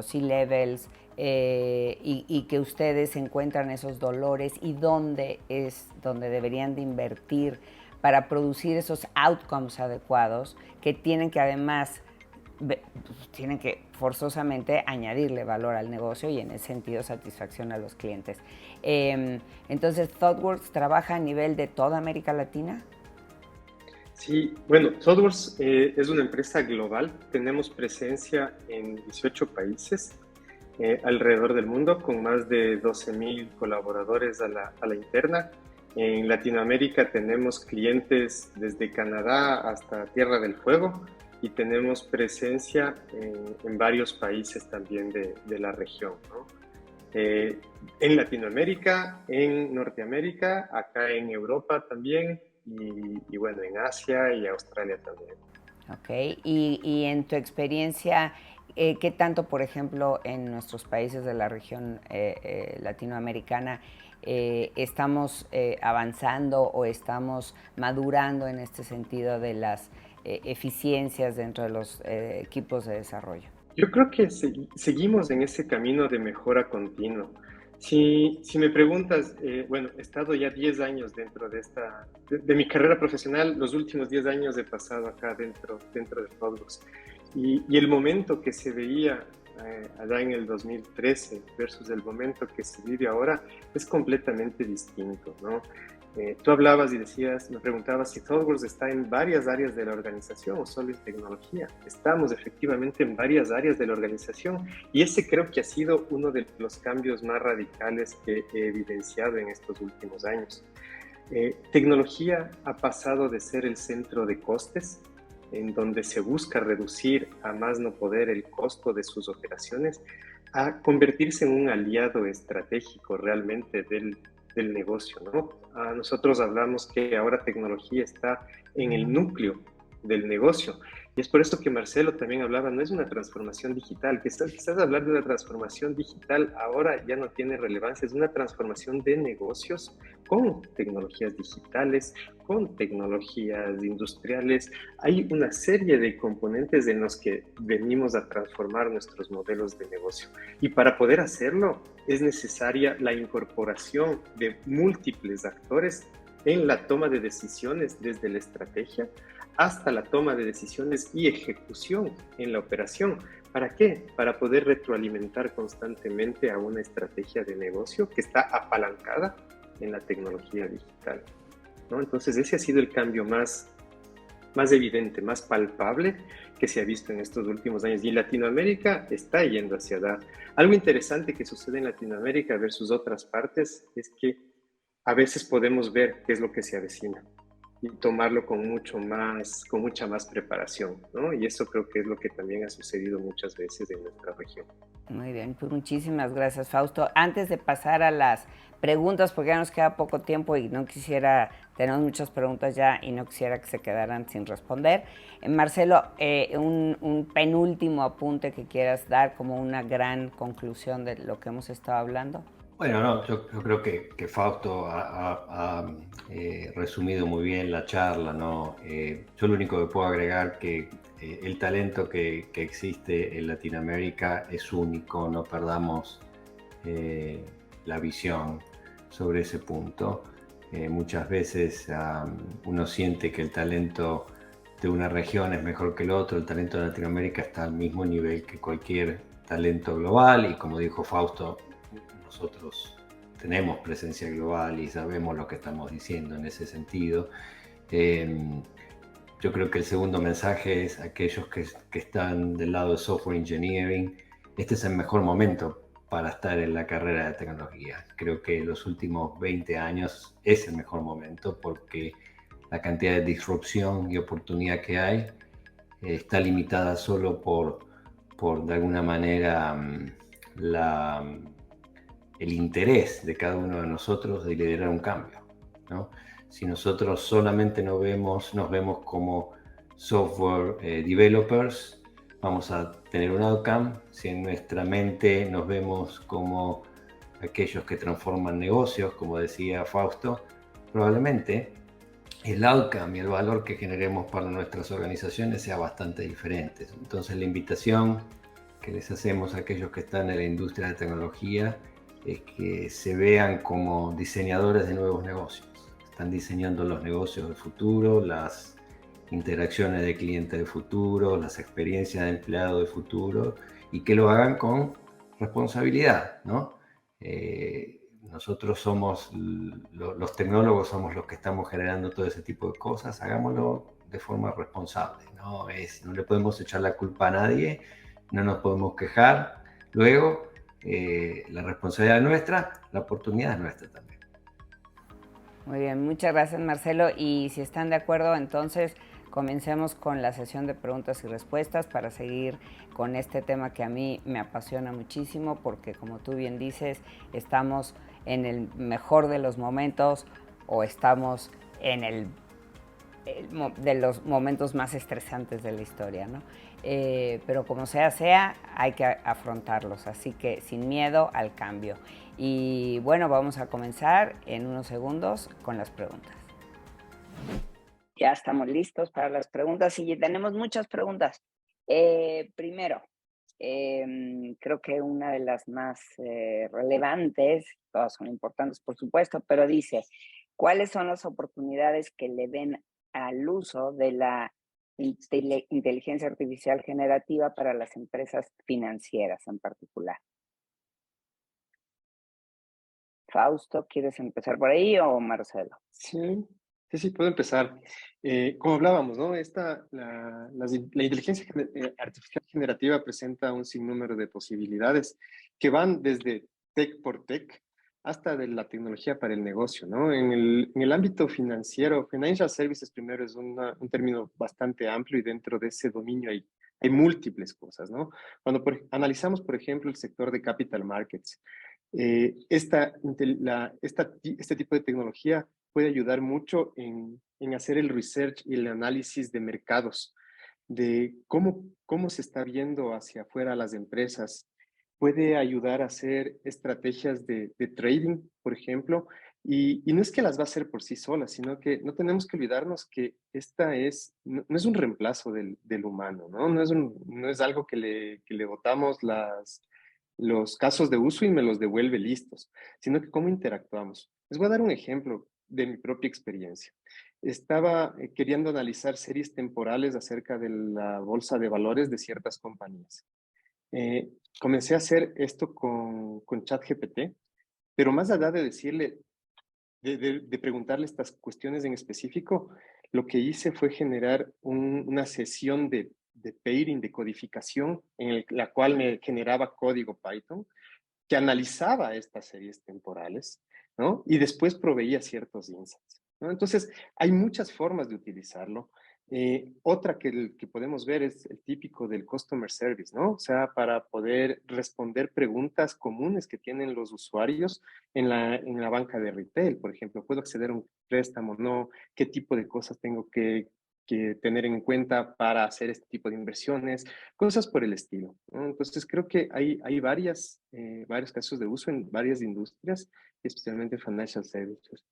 C-levels, y que ustedes encuentran esos dolores y dónde es donde deberían de invertir para producir esos outcomes adecuados que tienen que además tienen que forzosamente añadirle valor al negocio y en ese sentido satisfacción a los clientes. Entonces, ThoughtWorks trabaja a nivel de toda América Latina.
Sí, bueno, ThoughtWorks es una empresa global. Tenemos presencia en 18 países alrededor del mundo, con más de 12,000 colaboradores a la interna. En Latinoamérica tenemos clientes desde Canadá hasta Tierra del Fuego y tenemos presencia en varios países también de la región, ¿no? En Latinoamérica, en Norteamérica, acá en Europa también y bueno, en Asia y Australia también.
Ok, y en tu experiencia, ¿qué tanto, por ejemplo, en nuestros países de la región latinoamericana estamos avanzando o estamos madurando en este sentido de las eficiencias dentro de los equipos de desarrollo?
Yo creo que seguimos en ese camino de mejora continua. Si me preguntas, bueno, he estado ya 10 años dentro de mi carrera profesional, los últimos 10 años he pasado acá dentro de ThoughtWorks. Y el momento que se veía allá en el 2013 versus el momento que se vive ahora es completamente distinto, ¿no? Tú hablabas y decías, me preguntabas si ThoughtWorks está en varias áreas de la organización o solo en tecnología. Estamos efectivamente en varias áreas de la organización y ese creo que ha sido uno de los cambios más radicales que he evidenciado en estos últimos años. Tecnología ha pasado de ser el centro de costes, en donde se busca reducir a más no poder el costo de sus operaciones, a convertirse en un aliado estratégico realmente del negocio, ¿no? Nosotros hablamos que ahora tecnología está en el núcleo del negocio. Y es por esto que Marcelo también hablaba, no es una transformación digital, quizás hablar de una transformación digital ahora ya no tiene relevancia, es una transformación de negocios con tecnologías digitales, con tecnologías industriales. Hay una serie de componentes en los que venimos a transformar nuestros modelos de negocio. Y para poder hacerlo es necesaria la incorporación de múltiples actores en la toma de decisiones desde la estrategia hasta la toma de decisiones y ejecución en la operación. ¿Para qué? Para poder retroalimentar constantemente a una estrategia de negocio que está apalancada en la tecnología digital, ¿no? Entonces ese ha sido el cambio más evidente, más palpable que se ha visto en estos últimos años. Y Latinoamérica está yendo hacia allá. Algo interesante que sucede en Latinoamérica versus otras partes es que a veces podemos ver qué es lo que se avecina. y tomarlo con mucha más preparación, ¿no? Y eso creo que es lo que también ha sucedido muchas veces en nuestra región.
Muy bien, pues muchísimas gracias, Fausto. Antes de pasar a las preguntas, porque ya nos queda poco tiempo y no quisiera, tenemos muchas preguntas ya y no quisiera que se quedaran sin responder. Marcelo, un penúltimo apunte que quieras dar como una gran conclusión de lo que hemos estado hablando.
Bueno, no, yo creo que Fausto ha resumido muy bien la charla, ¿no? Yo lo único que puedo agregar que el talento que existe en Latinoamérica es único, no perdamos la visión sobre ese punto. Muchas veces uno siente que el talento de una región es mejor que el otro, el talento de Latinoamérica está al mismo nivel que cualquier talento global y como dijo Fausto, nosotros tenemos presencia global y sabemos lo que estamos diciendo en ese sentido. Yo creo que el segundo mensaje es aquellos que están del lado de software engineering, este es el mejor momento para estar en la carrera de tecnología. Creo que los últimos 20 años es el mejor momento porque la cantidad de disrupción y oportunidad que hay está limitada solo por de alguna manera, el interés de cada uno de nosotros de liderar un cambio, ¿no? Si nosotros solamente nos vemos como software developers, vamos a tener un outcome. Si en nuestra mente nos vemos como aquellos que transforman negocios, como decía Fausto, probablemente el outcome y el valor que generemos para nuestras organizaciones sea bastante diferente. Entonces la invitación que les hacemos a aquellos que están en la industria de tecnología es que se vean como diseñadores de nuevos negocios. Están diseñando los negocios del futuro, las interacciones de cliente del futuro, las experiencias de empleado del futuro, y que lo hagan con responsabilidad, ¿no? Nosotros somos, los tecnólogos somos los que estamos generando todo ese tipo de cosas, hagámoslo de forma responsable, no le podemos echar la culpa a nadie, no nos podemos quejar, luego la responsabilidad es nuestra, la oportunidad es nuestra también.
Muy bien, muchas gracias, Marcelo. Y si están de acuerdo, entonces comencemos con la sesión de preguntas y respuestas para seguir con este tema que a mí me apasiona muchísimo porque, como tú bien dices, estamos en el mejor de los momentos o estamos en el de los momentos más estresantes de la historia, ¿no? Pero como sea, hay que afrontarlos, así que sin miedo al cambio. Y bueno, vamos a comenzar en unos segundos con las preguntas. Ya estamos listos para las preguntas y tenemos muchas preguntas. Primero, creo que una de las más relevantes, todas son importantes por supuesto, pero dice, ¿cuáles son las oportunidades que le ven al uso de la inteligencia artificial generativa para las empresas financieras en particular? Fausto, ¿quieres empezar por ahí o Marcelo?
Sí, puedo empezar. Como hablábamos, ¿no? La inteligencia artificial generativa presenta un sinnúmero de posibilidades que van desde tech por tech hasta de la tecnología para el negocio, ¿no? En el ámbito financiero, financial services primero es un término bastante amplio y dentro de ese dominio hay múltiples cosas, ¿no? Cuando analizamos, por ejemplo, el sector de capital markets, este tipo de tecnología puede ayudar mucho en hacer el research y el análisis de mercados, de cómo se está viendo hacia afuera las empresas. Puede ayudar a hacer estrategias de trading, por ejemplo, y no es que las va a hacer por sí solas, sino que no tenemos que olvidarnos que no es un reemplazo del humano, ¿no? No es algo que le botamos los casos de uso y me los devuelve listos, sino que cómo interactuamos. Les voy a dar un ejemplo de mi propia experiencia. Estaba queriendo analizar series temporales acerca de la bolsa de valores de ciertas compañías. Comencé a hacer esto con ChatGPT, pero más allá de decirle, de preguntarle estas cuestiones en específico, lo que hice fue generar una sesión de pairing, de codificación, la cual me generaba código Python que analizaba estas series temporales, ¿no? Y después proveía ciertos insights. ¿no? Entonces, hay muchas formas de utilizarlo. Otra que podemos ver es el típico del customer service, ¿no? O sea, para poder responder preguntas comunes que tienen los usuarios en la banca de retail, por ejemplo, ¿puedo acceder a un préstamo? ¿No? ¿Qué tipo de cosas tengo que tener en cuenta para hacer este tipo de inversiones? Cosas por el estilo, ¿no? Entonces, creo que hay varios casos de uso en varias industrias, especialmente financial services.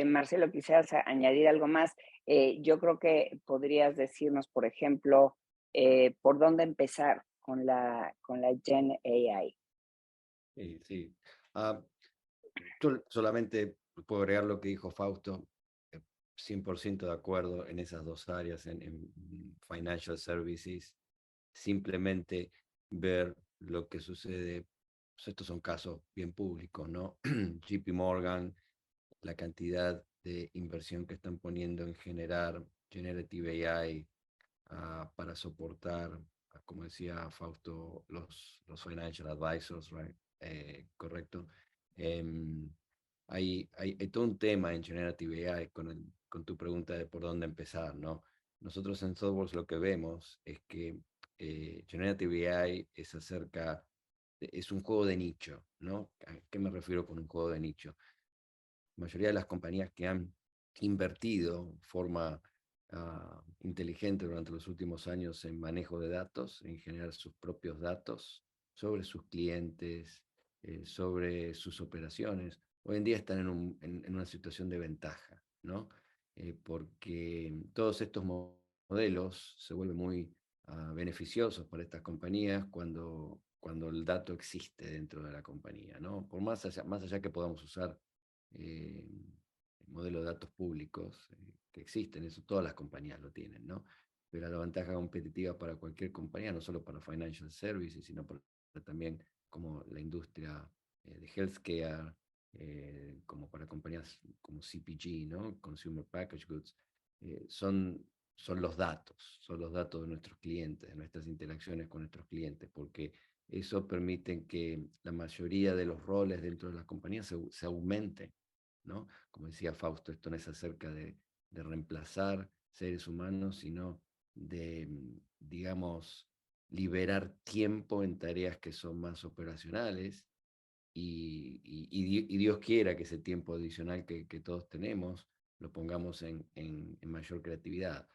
Marcelo, quisieras añadir algo más. Yo creo que podrías decirnos, por ejemplo, por dónde empezar con la Gen AI.
Sí, sí. Ah, yo solamente puedo agregar lo que dijo Fausto, 100% de acuerdo en esas dos áreas, en financial services, simplemente ver lo que sucede. Pues estos son casos bien públicos, ¿no? JP Morgan, la cantidad de inversión que están poniendo en generar Generative AI para soportar, como decía Fausto, los financial advisors, right? Correcto. Em, hay todo un tema en Generative AI con tu pregunta de por dónde empezar, ¿no? Nosotros en Softworks lo que vemos es que Generative AI es un juego de nicho, ¿no? ¿A qué me refiero con un juego de nicho? La mayoría de las compañías que han invertido de forma inteligente durante los últimos años en manejo de datos, en generar sus propios datos sobre sus clientes, sobre sus operaciones, hoy en día están en una situación de ventaja, ¿no? Porque todos estos modelos se vuelven muy beneficiosos para estas compañías cuando el dato existe dentro de la compañía, ¿no? Por más allá que podamos usar eh, modelo de datos públicos que existen, eso todas las compañías lo tienen, ¿no? Pero la ventaja competitiva para cualquier compañía, no solo para financial services, sino también como la industria de healthcare, como para compañías como CPG, ¿no? Consumer Packaged Goods, son son los datos de nuestros clientes, de nuestras interacciones con nuestros clientes, porque eso permite que la mayoría de los roles dentro de las compañías se aumenten, ¿no? Como decía Fausto, esto no es acerca de reemplazar seres humanos, sino de, digamos, liberar tiempo en tareas que son más operacionales y Dios quiera que ese tiempo adicional que todos tenemos lo pongamos en mayor creatividad.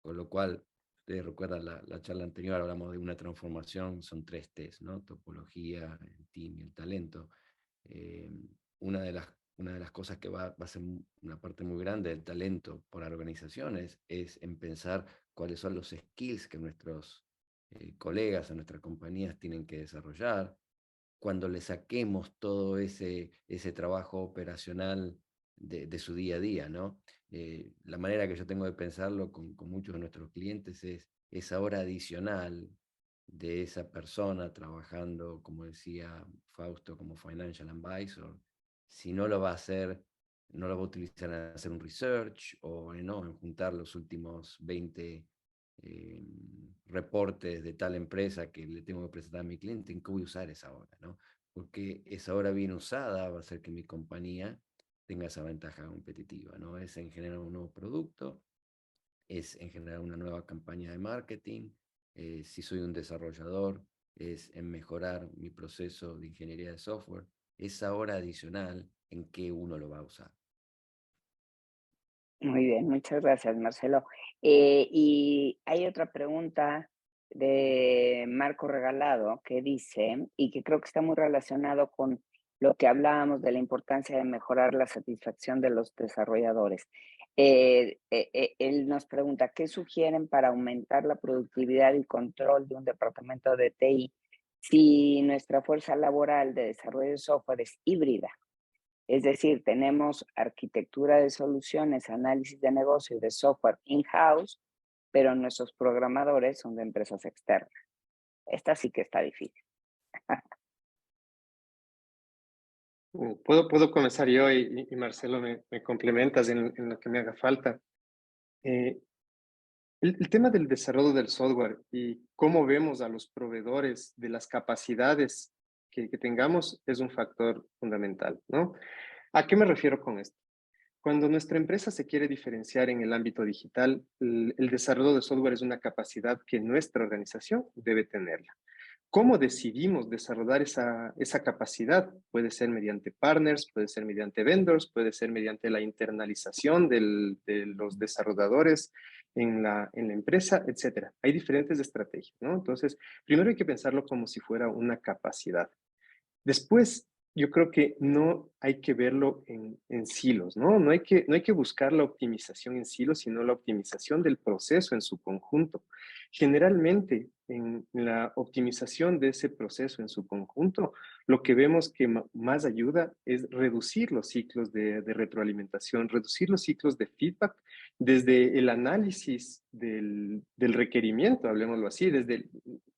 Con lo cual, ustedes recuerdan la charla anterior, hablamos de una transformación, son 3 T's, ¿no? Topología, el team y el talento. Eh, una de las cosas que va a ser una parte muy grande del talento por organizaciones es en pensar cuáles son los skills que nuestros colegas o nuestras compañías tienen que desarrollar. Cuando le saquemos todo ese trabajo operacional de su día a día, ¿no? La manera que yo tengo de pensarlo con muchos de nuestros clientes es esa hora adicional de esa persona trabajando, como decía Fausto, como financial advisor, si no lo va a hacer, no lo va a utilizar en hacer un research o no, en juntar los últimos 20 eh, reportes de tal empresa que le tengo que presentar a mi cliente, ¿en qué voy a usar esa hora? ¿No? Porque esa hora bien usada va a hacer que mi compañía tenga esa ventaja competitiva, ¿no? Es en generar un nuevo producto, es en generar una nueva campaña de marketing, si soy un desarrollador, es en mejorar mi proceso de ingeniería de software, esa hora adicional en que uno lo va a usar.
Muy bien, muchas gracias, Marcelo. Y hay otra pregunta de Marco Regalado que dice, y que creo que está muy relacionado con lo que hablábamos de la importancia de mejorar la satisfacción de los desarrolladores. Él nos pregunta, ¿qué sugieren para aumentar la productividad y control de un departamento de TI si nuestra fuerza laboral de desarrollo de software es híbrida? Es decir, tenemos arquitectura de soluciones, análisis de negocio y de software in-house, pero nuestros programadores son de empresas externas. Esta sí que está difícil.
Puedo comenzar yo y Marcelo me complementas en lo que me haga falta. Eh, el tema del desarrollo del software y cómo vemos a los proveedores de las capacidades que tengamos es un factor fundamental, ¿no? ¿A qué me refiero con esto? Cuando nuestra empresa se quiere diferenciar en el ámbito digital, el desarrollo de software es una capacidad que nuestra organización debe tenerla. ¿Cómo decidimos desarrollar esa capacidad? Puede ser mediante partners, puede ser mediante vendors, puede ser mediante la internalización de los desarrolladores en la empresa, etcétera. Hay diferentes estrategias, ¿no? Entonces, primero hay que pensarlo como si fuera una capacidad. Después, yo creo que no hay que verlo en silos, ¿no? No hay que buscar la optimización en silos, sino la optimización del proceso en su conjunto. Generalmente, en la optimización de ese proceso en su conjunto, lo que vemos que más ayuda es reducir los ciclos de retroalimentación, reducir los ciclos de feedback desde el análisis del requerimiento, hablemoslo así,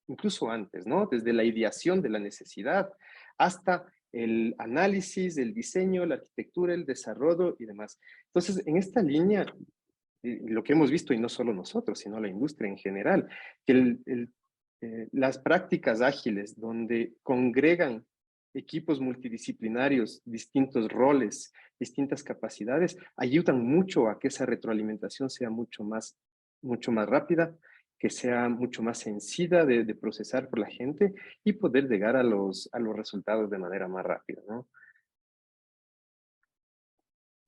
incluso antes, ¿no? Desde la ideación de la necesidad hasta el análisis, el diseño, la arquitectura, el desarrollo y demás. Entonces, en esta línea, lo que hemos visto, y no solo nosotros, sino la industria en general, que las prácticas ágiles donde congregan equipos multidisciplinarios, distintos roles, distintas capacidades, ayudan mucho a que esa retroalimentación sea mucho más rápida, que sea mucho más sencilla de procesar por la gente y poder llegar a los resultados de manera más rápida, ¿no?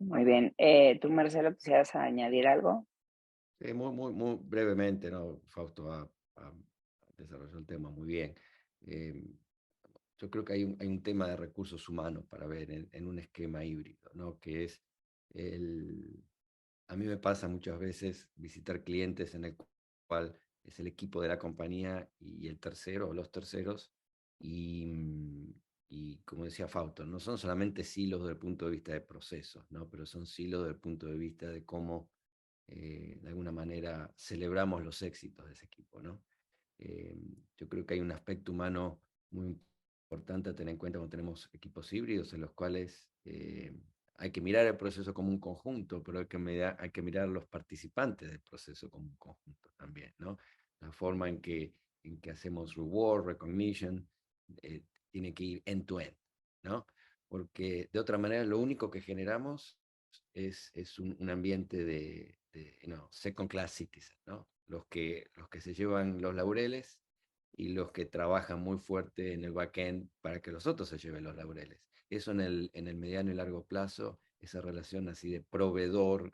Muy bien. ¿Tú, Marcelo, quisieras añadir algo?
Muy brevemente, ¿no? Fausto ha desarrollado el tema muy bien. Eh, yo creo que hay un tema de recursos humanos para ver en un esquema híbrido, ¿no? Que es a mí me pasa muchas veces visitar clientes en el cual es el equipo de la compañía y el tercero o los terceros, y como decía Fausto, no son solamente silos desde el punto de vista de procesos, ¿no? Pero son silos desde el punto de vista de cómo, de alguna manera, celebramos los éxitos de ese equipo, ¿no? Eh, yo creo que hay un aspecto humano muy importante a tener en cuenta cuando tenemos equipos híbridos en los cuales hay que mirar el proceso como un conjunto, pero hay que mirar a los participantes del proceso como un conjunto también, ¿no? La forma en que hacemos reward, recognition, tiene que ir end-to-end, ¿no? Porque de otra manera lo único que generamos es un ambiente de second class citizen, ¿no? Los que se llevan los laureles y los que trabajan muy fuerte en el backend para que los otros se lleven los laureles. Eso en el mediano y largo plazo, esa relación así de proveedor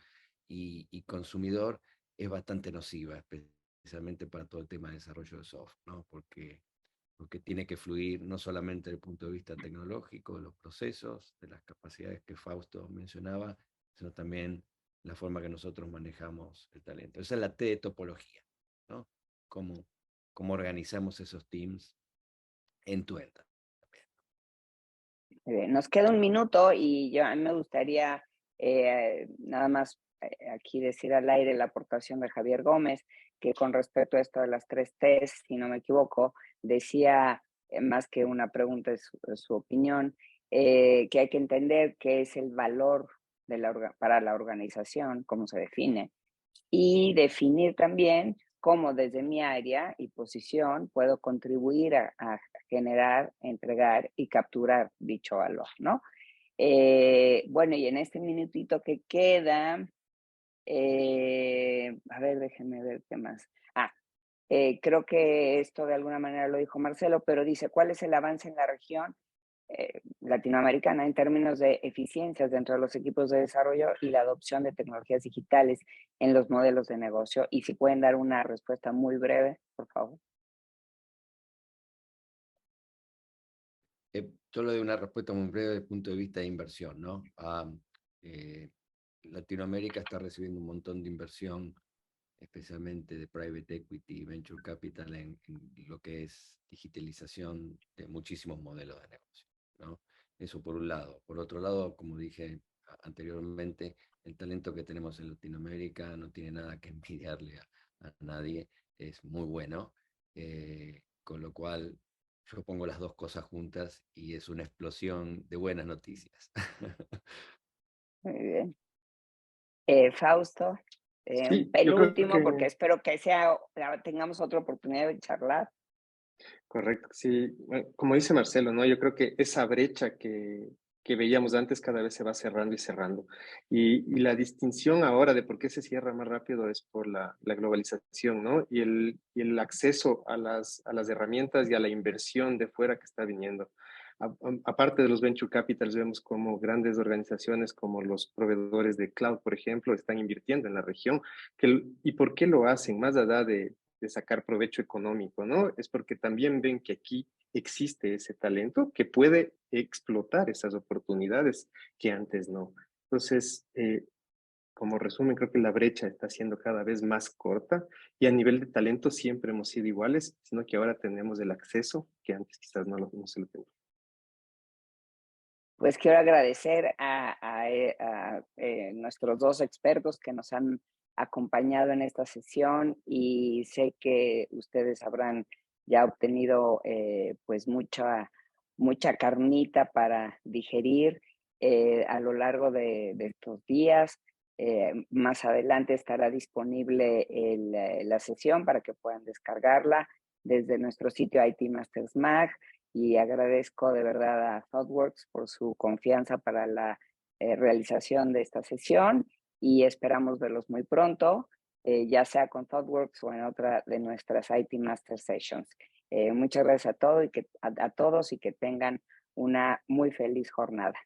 y consumidor es bastante nociva, especialmente para todo el tema de desarrollo de software, ¿no? Porque tiene que fluir no solamente desde el punto de vista tecnológico, de los procesos, de las capacidades que Fausto mencionaba, sino también la forma que nosotros manejamos el talento. Esa es la T de topología, ¿no? Cómo organizamos esos teams en tu end.
Nos queda un minuto y a mí me gustaría nada más aquí decir al aire la aportación de Javier Gómez, que con respecto a esto de las 3 Ts, si no me equivoco, decía, más que una pregunta, es su opinión, que hay que entender qué es el valor para la organización, cómo se define, y definir también cómo desde mi área y posición puedo contribuir a generar, entregar y capturar dicho valor, ¿no? Bueno, y en este minutito que queda, a ver, déjenme ver qué más. Creo que esto de alguna manera lo dijo Marcelo, pero dice, ¿cuál es el avance en la región latinoamericana en términos de eficiencias dentro de los equipos de desarrollo y la adopción de tecnologías digitales en los modelos de negocio? Y si pueden dar una respuesta muy breve, por favor.
Yo le doy una respuesta muy breve desde el punto de vista de inversión, ¿no? Latinoamérica está recibiendo un montón de inversión, especialmente de private equity y venture capital en lo que es digitalización de muchísimos modelos de negocio, ¿no? Eso por un lado. Por otro lado, como dije anteriormente, el talento que tenemos en Latinoamérica no tiene nada que envidiarle a nadie, es muy bueno, con lo cual yo pongo las dos cosas juntas y es una explosión de buenas noticias.
Muy bien. Fausto, un
Sí, yo creo
penúltimo, porque
que
espero que tengamos otra oportunidad de charlar.
Correcto, sí. Bueno, como dice Marcelo, ¿no? Yo creo que esa brecha que veíamos antes cada vez se va cerrando y cerrando. Y la distinción ahora de por qué se cierra más rápido es por la globalización, ¿no? Y el acceso a las herramientas y a la inversión de fuera que está viniendo. Aparte de los venture capitals, vemos como grandes organizaciones como los proveedores de cloud, por ejemplo, están invirtiendo en la región. ¿Y por qué lo hacen? Más allá de sacar provecho económico, ¿no? Es porque también ven que aquí existe ese talento que puede explotar esas oportunidades que antes no. Entonces, como resumen, creo que la brecha está siendo cada vez más corta y a nivel de talento siempre hemos sido iguales, sino que ahora tenemos el acceso que antes quizás no se lo teníamos.
Pues quiero agradecer a nuestros dos expertos que nos han acompañado en esta sesión y sé que ustedes habrán ya obtenido pues mucha carnita para digerir a lo largo de estos días. Más adelante estará disponible la sesión para que puedan descargarla desde nuestro sitio IT Masters Mag y agradezco de verdad a ThoughtWorks por su confianza para la realización de esta sesión y esperamos verlos muy pronto, ya sea con ThoughtWorks o en otra de nuestras IT Master Sessions. Muchas gracias a todos y que tengan una muy feliz jornada.